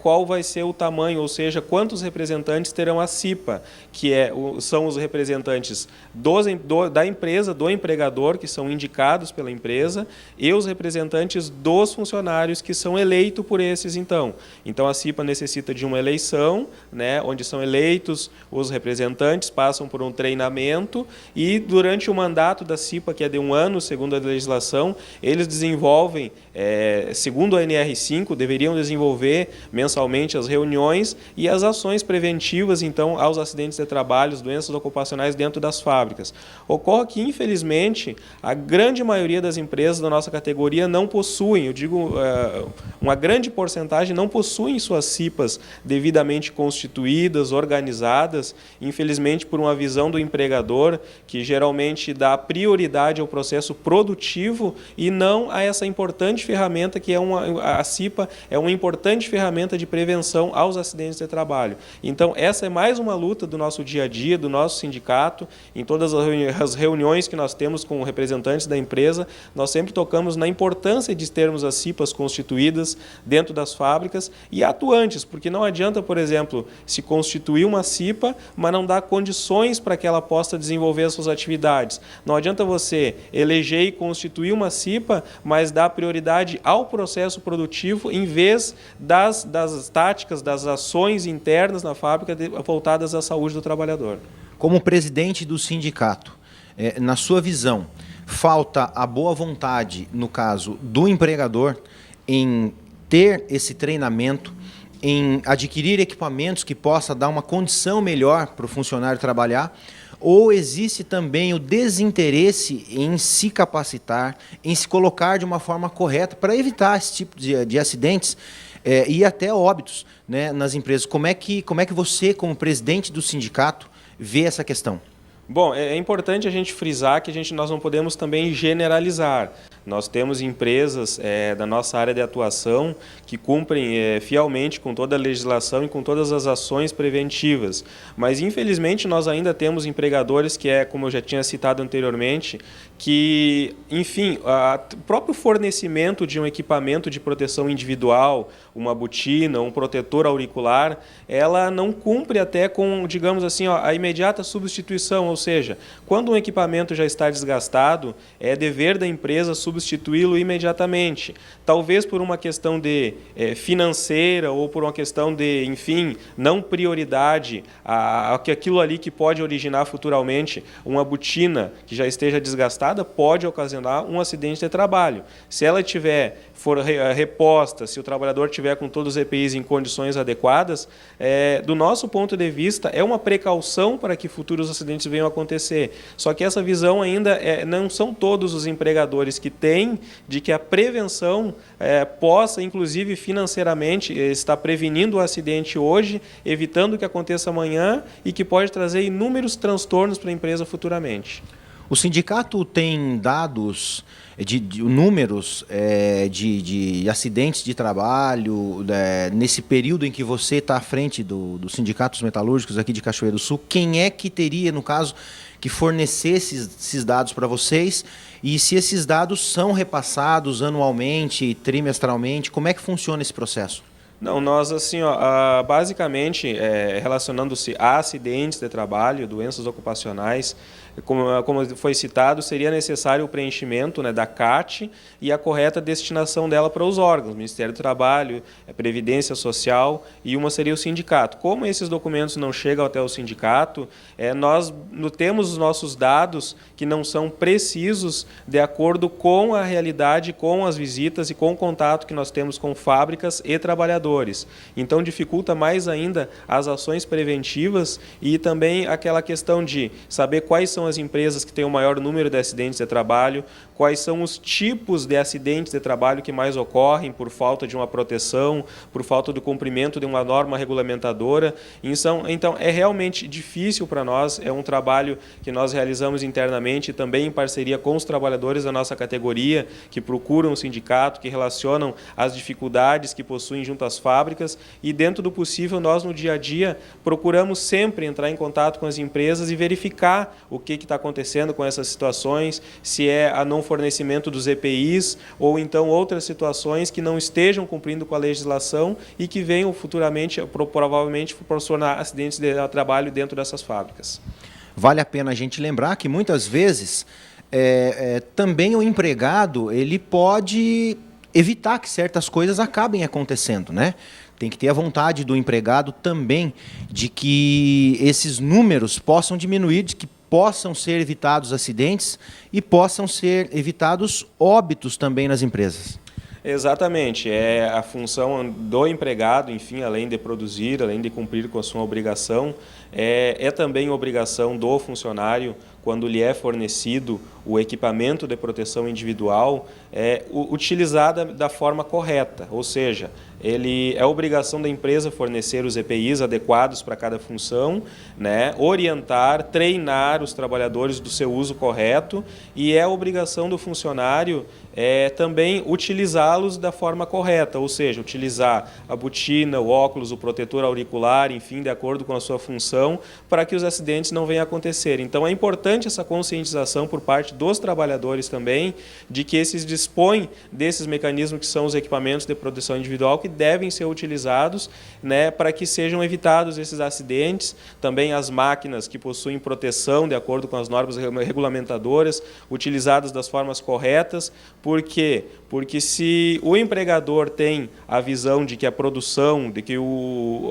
qual vai ser o tamanho, ou seja, quantos representantes terão a CIPA, que são os representantes da empresa, do empregador, que são indicados pela empresa, e os representantes dos funcionários, que são eleitos por esses, então. Então, a CIPA necessita de uma eleição, né, onde são eleitos os representantes, passam por um treinamento e, durante o mandato da CIPA, que é de 1 ano, segundo a legislação, eles desenvolvem, segundo a NR5, deveriam desenvolver mensalmente as reuniões e as ações preventivas, então, aos acidentes de trabalho, doenças ocupacionais dentro das fábricas. Ocorre que, infelizmente, a grande maioria das empresas da nossa categoria não possuem, eu digo, uma grande porcentagem não possuem suas CIPAs devidamente constituídas, organizadas, infelizmente por uma visão do empregador que geralmente dá prioridade ao processo produtivo e não a essa importante ferramenta que é a CIPA é uma importante ferramenta de prevenção aos acidentes de trabalho. Então, essa é mais uma luta do nosso dia a dia, do nosso sindicato, em todas as reuniões que nós temos com representantes da empresa, nós sempre tocamos na importância de termos as CIPAs constituídas dentro das fábricas e atuantes, porque não adianta, por exemplo, se constituir uma CIPA, mas não dar condições para que ela possa desenvolver as suas atividades. Não adianta você eleger e constituir uma CIPA, mas dar prioridade ao processo produtivo em vez das táticas, das ações internas na fábrica voltadas à saúde do trabalhador.
Como presidente do sindicato, na sua visão, falta a boa vontade, no caso do empregador, em ter esse treinamento, em adquirir equipamentos que possa dar uma condição melhor para o funcionário trabalhar, ou existe também o desinteresse em se capacitar, em se colocar de uma forma correta para evitar esse tipo de acidentes e até óbitos, né, nas empresas? Como é que você, como presidente do sindicato, vê essa questão?
Bom, é importante a gente frisar que nós não podemos também generalizar. Nós temos empresas da nossa área de atuação que cumprem fielmente com toda a legislação e com todas as ações preventivas. Mas, infelizmente, nós ainda temos empregadores que como eu já tinha citado anteriormente, que, enfim, o próprio fornecimento de um equipamento de proteção individual, uma botina, um protetor auricular, ela não cumpre até com, digamos assim, a imediata substituição, ou seja, quando um equipamento já está desgastado, é dever da empresa substituir substituí-lo imediatamente. Talvez por uma questão de financeira ou por uma questão de, enfim, não prioridade a aquilo ali que pode originar futuramente uma botina que já esteja desgastada, pode ocasionar um acidente de trabalho. Se ela for reposta, se o trabalhador tiver com todos os EPIs em condições adequadas, do nosso ponto de vista, é uma precaução para que futuros acidentes venham a acontecer. Só que essa visão ainda não são todos os empregadores que têm de que a prevenção possa, inclusive financeiramente, estar prevenindo o acidente hoje, evitando que aconteça amanhã e que pode trazer inúmeros transtornos para a empresa futuramente.
O sindicato tem dados de números de acidentes de trabalho nesse período em que você está à frente dos sindicatos metalúrgicos aqui de Cachoeira do Sul? Quem é que teria, no caso, que fornecer esses dados para vocês? E se esses dados são repassados anualmente, trimestralmente, como é que funciona esse processo?
Não, nós assim, basicamente, relacionando-se a acidentes de trabalho, doenças ocupacionais, como foi citado, seria necessário o preenchimento da CAT e a correta destinação dela para os órgãos, Ministério do Trabalho, Previdência Social e uma seria o sindicato. Como esses documentos não chegam até o sindicato, nós temos os nossos dados que não são precisos de acordo com a realidade, com as visitas e com o contato que nós temos com fábricas e trabalhadores. Então, dificulta mais ainda as ações preventivas e também aquela questão de saber quais são as empresas que têm o maior número de acidentes de trabalho, quais são os tipos de acidentes de trabalho que mais ocorrem por falta de uma proteção, por falta do cumprimento de uma norma regulamentadora. Então, é realmente difícil para nós, é um trabalho que nós realizamos internamente, também em parceria com os trabalhadores da nossa categoria, que procuram o sindicato, que relacionam as dificuldades que possuem junto às fábricas e, dentro do possível, nós no dia a dia procuramos sempre entrar em contato com as empresas e verificar o que está acontecendo com essas situações, se é a não fornecimento dos EPIs ou então outras situações que não estejam cumprindo com a legislação e que venham futuramente, provavelmente, proporcionar acidentes de trabalho dentro dessas fábricas.
Vale a pena a gente lembrar que muitas vezes também o empregado ele pode evitar que certas coisas acabem acontecendo, né? Tem que ter a vontade do empregado também de que esses números possam diminuir, de que possam ser evitados acidentes e possam ser evitados óbitos também nas empresas.
Exatamente, é a função do empregado, enfim, além de produzir, além de cumprir com a sua obrigação, é também obrigação do funcionário, quando lhe é fornecido o equipamento de proteção individual, utilizar da forma correta, ou seja, é obrigação da empresa fornecer os EPIs adequados para cada função, né, orientar, treinar os trabalhadores do seu uso correto e é obrigação do funcionário também utilizá-los da forma correta, ou seja, utilizar a botina, o óculos, o protetor auricular, enfim, de acordo com a sua função, para que os acidentes não venham a acontecer. Então é importante essa conscientização por parte dos trabalhadores também, de que esses dispõem desses mecanismos que são os equipamentos de proteção individual que devem ser utilizados, né, para que sejam evitados esses acidentes. Também as máquinas que possuem proteção de acordo com as normas regulamentadoras, utilizadas das formas corretas. Por quê? Porque se o empregador tem a visão de que a produção, de que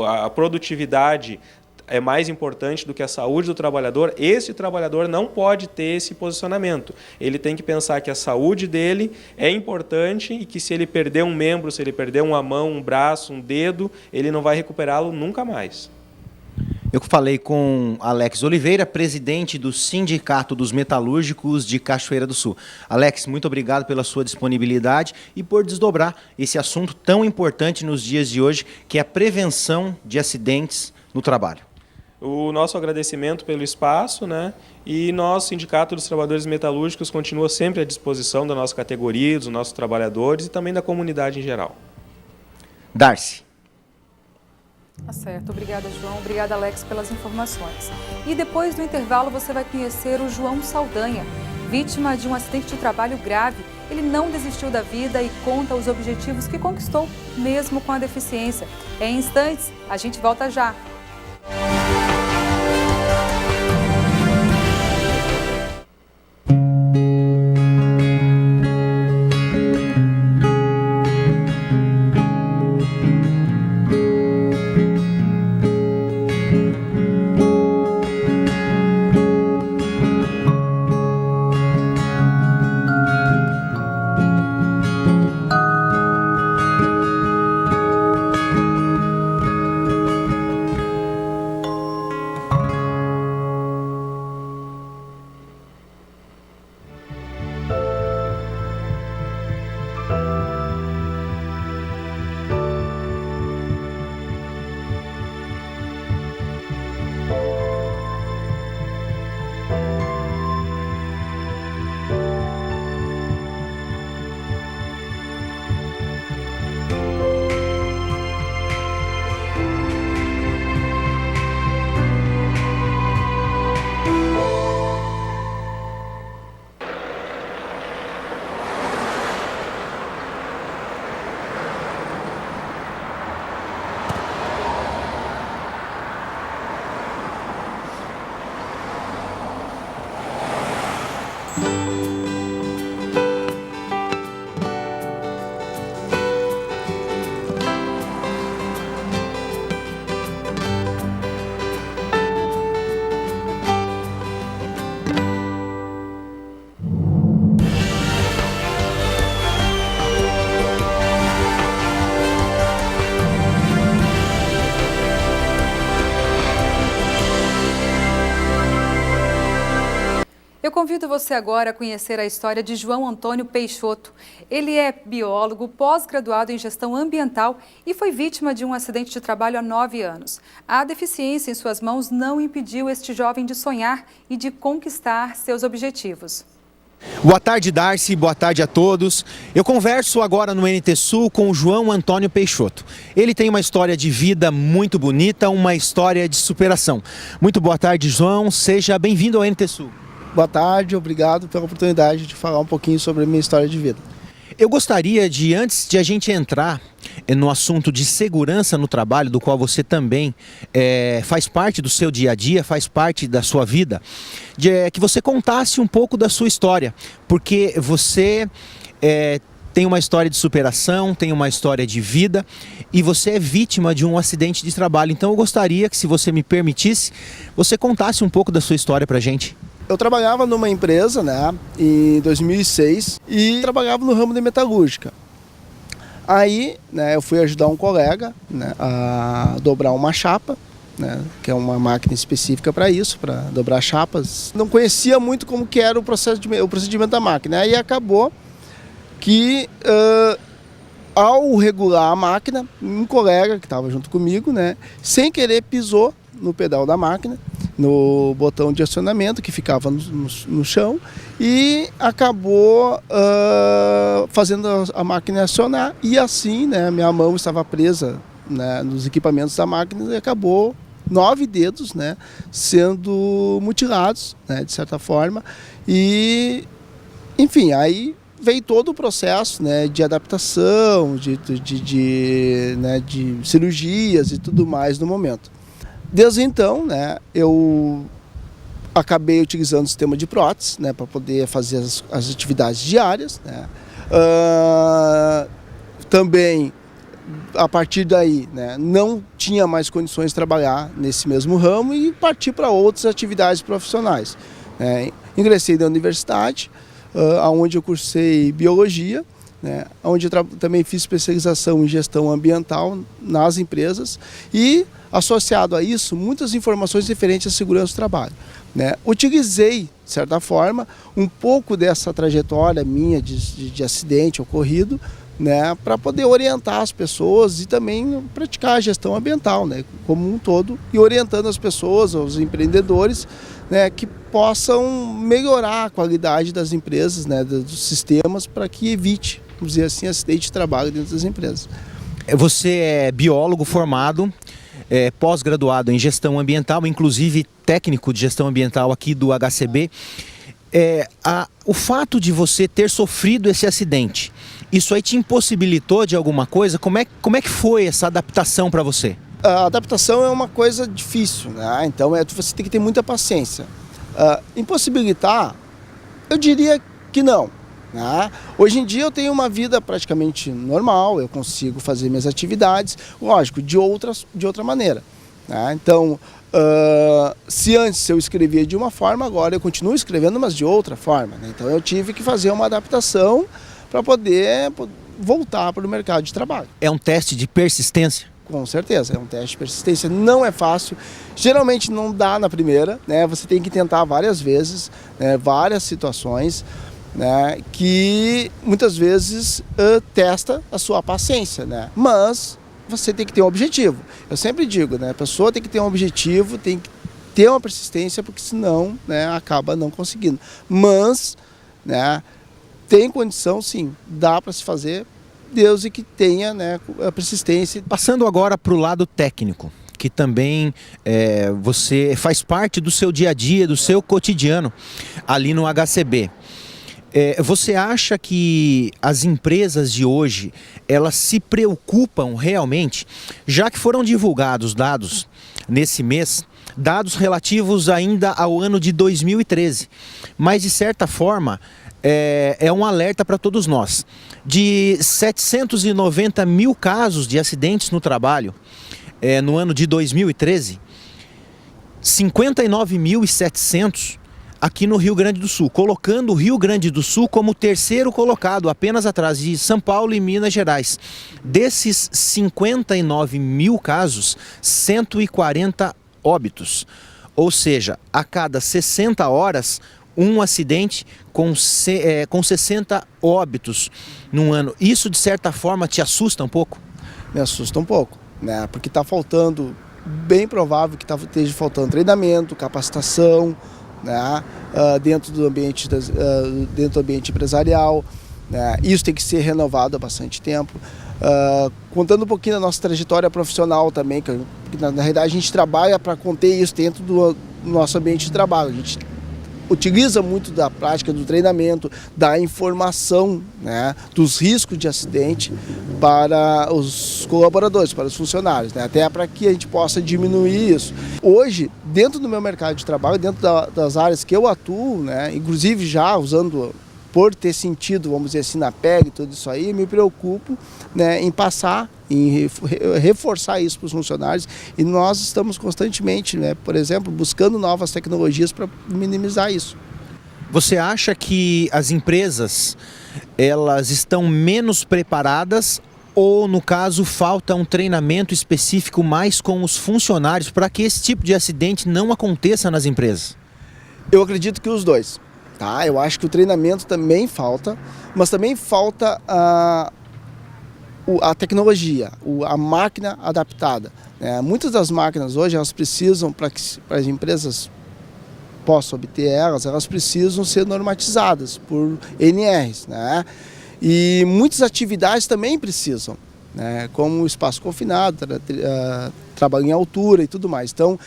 a produtividade é mais importante do que a saúde do trabalhador, esse trabalhador não pode ter esse posicionamento. Ele tem que pensar que a saúde dele é importante e que se ele perder um membro, se ele perder uma mão, um braço, um dedo, ele não vai recuperá-lo nunca mais.
Eu falei com Alex Oliveira, presidente do Sindicato dos Metalúrgicos de Cachoeira do Sul. Alex, muito obrigado pela sua disponibilidade e por desdobrar esse assunto tão importante nos dias de hoje, que é a prevenção de acidentes no trabalho.
O nosso agradecimento pelo espaço, né? E nós, Sindicato dos Trabalhadores Metalúrgicos, continua sempre à disposição da nossa categoria, dos nossos trabalhadores e também da comunidade em geral.
Darcy.
Tá certo, obrigada João, obrigada Alex pelas informações. E depois do intervalo você vai conhecer o João Saldanha, vítima de um acidente de trabalho grave. Ele não desistiu da vida e conta os objetivos que conquistou, mesmo com a deficiência. Em instantes, a gente volta já. Eu convido você agora a conhecer a história de João Antônio Peixoto. Ele é biólogo, pós-graduado em gestão ambiental e foi vítima de um acidente de trabalho há 9 anos. A deficiência em suas mãos não impediu este jovem de sonhar e de conquistar seus objetivos.
Boa tarde, Darcy. Boa tarde a todos. Eu converso agora no NT Sul com o João Antônio Peixoto. Ele tem uma história de vida muito bonita, uma história de superação. Muito boa tarde, João. Seja bem-vindo ao NT Sul.
Boa tarde, obrigado pela oportunidade de falar um pouquinho sobre a minha história de vida.
Eu gostaria de, antes de a gente entrar no assunto de segurança no trabalho, do qual você também faz parte do seu dia a dia, faz parte da sua vida, que você contasse um pouco da sua história, porque você tem uma história de superação, tem uma história de vida e você é vítima de um acidente de trabalho. Então eu gostaria que, se você me permitisse, você contasse um pouco da sua história pra gente.
Eu trabalhava numa empresa, né, em 2006 e trabalhava no ramo de metalúrgica. Aí, né, eu fui ajudar um colega, né, a dobrar uma chapa, né, que é uma máquina específica para isso, para dobrar chapas. Não conhecia muito como que era o procedimento da máquina. Aí acabou que, ao regular a máquina, um colega que estava junto comigo, né, sem querer pisou no pedal da máquina, no botão de acionamento que ficava no chão e acabou fazendo a máquina acionar e assim, né, minha mão estava presa, né, nos equipamentos da máquina e acabou 9 dedos, né, sendo mutilados, né, de certa forma. E enfim, aí veio todo o processo, né, de adaptação, de cirurgias e tudo mais no momento. Desde então, né, eu acabei utilizando o sistema de prótese, né, para poder fazer as atividades diárias, né. Também, a partir daí, né, não tinha mais condições de trabalhar nesse mesmo ramo e parti para outras atividades profissionais. Ingressei na universidade, onde eu cursei biologia, né, onde eu também fiz especialização em gestão ambiental nas empresas e, associado a isso, muitas informações referentes à segurança do trabalho, né. Utilizei, de certa forma, um pouco dessa trajetória minha de acidente ocorrido, né, para poder orientar as pessoas e também praticar a gestão ambiental, né, como um todo, e orientando as pessoas, os empreendedores, né, que possam melhorar a qualidade das empresas, né, dos sistemas, para que evite, vamos dizer assim, acidente de trabalho dentro das empresas.
Você é biólogo formado, pós-graduado em gestão ambiental, inclusive técnico de gestão ambiental aqui do HCB. O fato de você ter sofrido esse acidente, isso aí te impossibilitou de alguma coisa? Como é que foi essa adaptação para você?
A adaptação é uma coisa difícil, né? Então você tem que ter muita paciência. Impossibilitar, eu diria que não, né? Hoje em dia eu tenho uma vida praticamente normal, eu consigo fazer minhas atividades, lógico, de outra maneira, né? Então, se antes eu escrevia de uma forma, agora eu continuo escrevendo, mas de outra forma, né? Então eu tive que fazer uma adaptação para poder voltar para o mercado de trabalho.
É um teste de persistência?
Com certeza, é um teste de persistência, não é fácil, geralmente não dá na primeira, né? Você tem que tentar várias vezes, né? Várias situações, né? Que muitas vezes testa a sua paciência, né? Mas você tem que ter um objetivo. Eu sempre digo, né? A pessoa tem que ter um objetivo, tem que ter uma persistência, porque senão, né, acaba não conseguindo. Mas, né, tem condição, sim, dá para se fazer, desde que tenha, né, a persistência.
Passando agora para o lado técnico, que também você faz parte do seu dia a dia, do seu cotidiano ali no HCB. Você acha que as empresas de hoje, elas se preocupam realmente, já que foram divulgados dados nesse mês, dados relativos ainda ao ano de 2013, mas de certa forma é um alerta para todos nós. De 790 mil casos de acidentes no trabalho no ano de 2013, 59.700 aqui no Rio Grande do Sul, colocando o Rio Grande do Sul como o terceiro colocado, apenas atrás de São Paulo e Minas Gerais. Desses 59 mil casos, 140 óbitos. Ou seja, a cada 60 horas, um acidente com 60 óbitos num ano. Isso, de certa forma, te assusta um pouco?
Me assusta um pouco, né? Porque está faltando, bem provável que esteja faltando treinamento, capacitação, né? Dentro do ambiente empresarial, né? Isso tem que ser renovado há bastante tempo. Contando um pouquinho da nossa trajetória profissional também, que na realidade a gente trabalha para conter isso dentro do nosso ambiente de trabalho. A gente utiliza muito da prática do treinamento, da informação, né, dos riscos de acidente para os colaboradores, para os funcionários, né, até para que a gente possa diminuir isso. Hoje, dentro do meu mercado de trabalho, dentro das áreas que eu atuo, né, inclusive já usando, por ter sentido, vamos dizer assim, na pele, tudo isso aí, me preocupo, né, em passar, em reforçar isso para os funcionários, e nós estamos constantemente, né, por exemplo, buscando novas tecnologias para minimizar isso.
Você acha que as empresas, elas estão menos preparadas ou, no caso, falta um treinamento específico mais com os funcionários para que esse tipo de acidente não aconteça nas empresas?
Eu acredito que os dois. Tá? Eu acho que o treinamento também falta, mas também falta a tecnologia, a máquina adaptada. Né? Muitas das máquinas hoje, elas precisam, para que as empresas possam obter elas precisam ser normatizadas por NRs. Né? E muitas atividades também precisam, né? Como o espaço confinado, trabalho em altura e tudo mais. Então,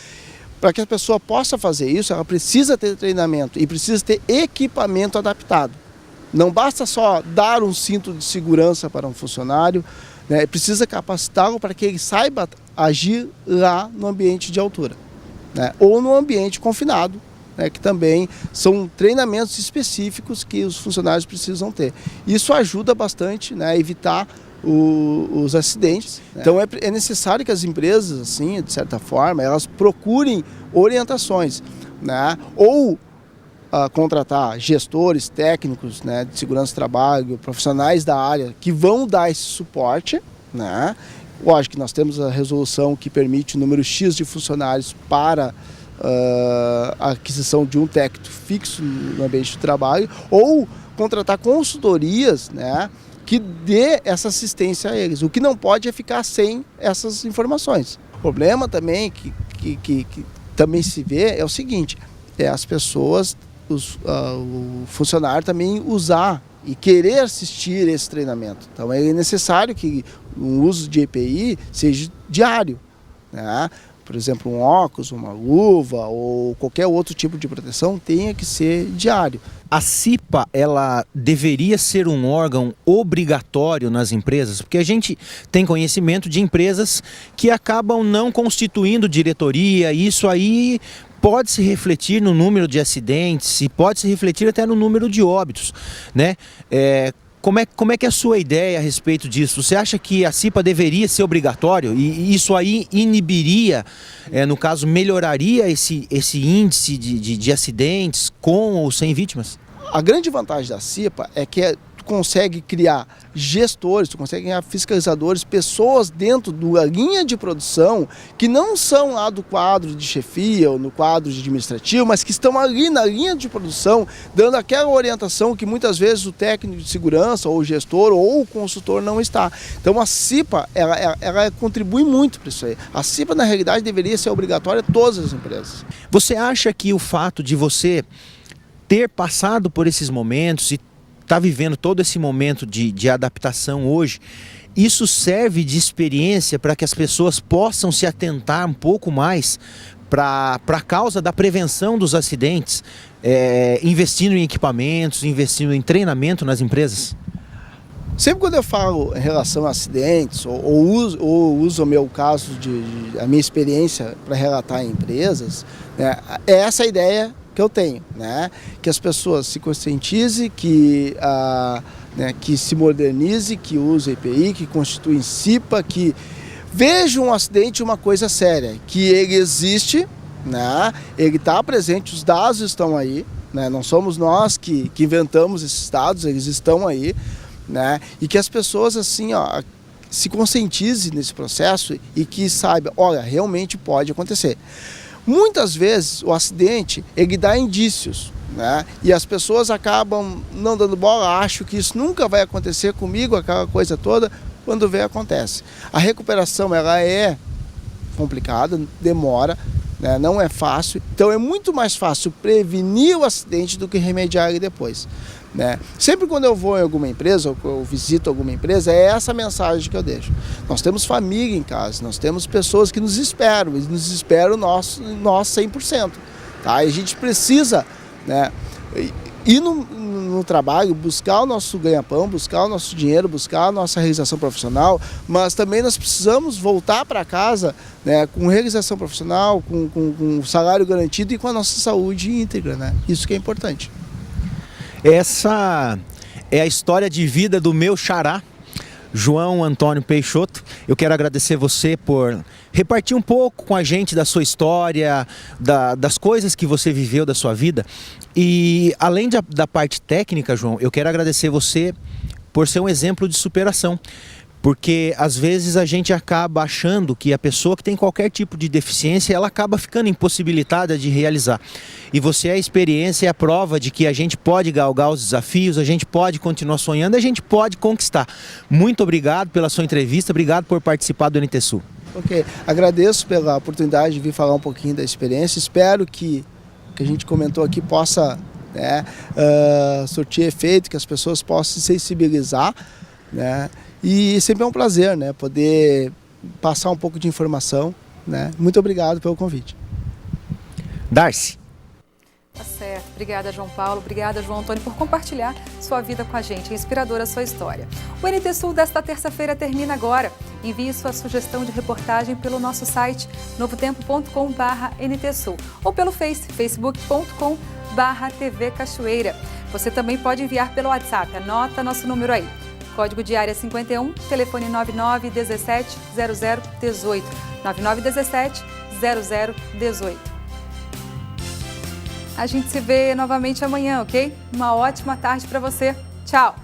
para que a pessoa possa fazer isso, ela precisa ter treinamento e precisa ter equipamento adaptado. Não basta só dar um cinto de segurança para um funcionário, né? Precisa capacitá-lo para que ele saiba agir lá no ambiente de altura, né? Ou no ambiente confinado, né? Que também são treinamentos específicos que os funcionários precisam ter. Isso ajuda bastante, né, a evitar os acidentes. Então é necessário que as empresas, assim, de certa forma, elas procurem orientações, né? Ou contratar gestores técnicos, né, de segurança do trabalho, profissionais da área que vão dar esse suporte, né? Lógico que nós temos a resolução que permite o número X de funcionários para a aquisição de um técnico fixo no ambiente de trabalho, ou contratar consultorias, né, que dê essa assistência a eles. O que não pode é ficar sem essas informações. O problema também que também se vê é o seguinte, as pessoas, o funcionário também usar e querer assistir esse treinamento. Então é necessário que o uso de EPI seja diário, né? Por exemplo, um óculos, uma luva ou qualquer outro tipo de proteção tenha que ser diário.
A CIPA, ela deveria ser um órgão obrigatório nas empresas? Porque a gente tem conhecimento de empresas que acabam não constituindo diretoria, e isso aí pode se refletir no número de acidentes e pode se refletir até no número de óbitos, né? Como é que é a sua ideia a respeito disso? Você acha que a CIPA deveria ser obrigatório e isso aí inibiria, no caso, melhoraria esse índice de acidentes com ou sem vítimas?
A grande vantagem da CIPA é que tu consegue criar gestores, tu consegue criar fiscalizadores, pessoas dentro da linha de produção que não são lá do quadro de chefia ou no quadro de administrativo, mas que estão ali na linha de produção, dando aquela orientação que muitas vezes o técnico de segurança ou o gestor ou o consultor não está. Então a CIPA, ela contribui muito para isso aí. A CIPA, na realidade, deveria ser obrigatória a todas as empresas.
Você acha que o fato de você ter passado por esses momentos e está vivendo todo esse momento de adaptação hoje, isso serve de experiência para que as pessoas possam se atentar um pouco mais para a causa da prevenção dos acidentes, investindo em equipamentos, investindo em treinamento nas empresas?
Sempre quando eu falo em relação a acidentes, ou uso o meu caso, a minha experiência para relatar em empresas, né, é essa a ideia que eu tenho, né? Que as pessoas se conscientizem, que se modernize, que use EPI, que constitui CIPA, que vejam um acidente uma coisa séria, que ele existe, né? Ele está presente, os dados estão aí, né? Não somos nós que inventamos esses dados, eles estão aí, né? E que as pessoas assim, se conscientizem nesse processo e que saibam, olha, realmente pode acontecer. Muitas vezes o acidente ele dá indícios, né? E as pessoas acabam não dando bola, acham que isso nunca vai acontecer comigo, aquela coisa toda, quando vê acontece. A recuperação ela é complicada, demora, né? Não é fácil, então é muito mais fácil prevenir o acidente do que remediar ele depois, né? Sempre quando eu vou em alguma empresa, ou eu visito alguma empresa, é essa mensagem que eu deixo. Nós temos família em casa, nós temos pessoas que nos esperam, e nos esperam nós 100%. Tá? E a gente precisa, né, ir no trabalho, buscar o nosso ganha-pão, buscar o nosso dinheiro, buscar a nossa realização profissional, mas também nós precisamos voltar para casa, né, com realização profissional, com salário garantido e com a nossa saúde íntegra, né? Isso que é importante.
Essa é a história de vida do meu xará, João Antônio Peixoto. Eu quero agradecer você por repartir um pouco com a gente da sua história, das coisas que você viveu da sua vida. E além da parte técnica, João, eu quero agradecer você por ser um exemplo de superação. Porque às vezes a gente acaba achando que a pessoa que tem qualquer tipo de deficiência, ela acaba ficando impossibilitada de realizar. E você é a experiência e a prova de que a gente pode galgar os desafios, a gente pode continuar sonhando, a gente pode conquistar. Muito obrigado pela sua entrevista, obrigado por participar do NT Sul.
Ok, agradeço pela oportunidade de vir falar um pouquinho da experiência, espero que o que a gente comentou aqui possa, né, surtir efeito, que as pessoas possam se sensibilizar, né? E sempre é um prazer, né, poder passar um pouco de informação, né? Muito obrigado pelo convite.
Darcy.
Tá certo. Obrigada, João Paulo. Obrigada, João Antônio, por compartilhar sua vida com a gente. É inspiradora a sua história. O NT Sul desta terça-feira termina agora. Envie sua sugestão de reportagem pelo nosso site novotempo.com/NTSul ou pelo facebook.com/TV Cachoeira. Você também pode enviar pelo WhatsApp. Anota nosso número aí. Código de área 51, telefone 9917-0018. 9917-0018. A gente se vê novamente amanhã, ok? Uma ótima tarde para você. Tchau!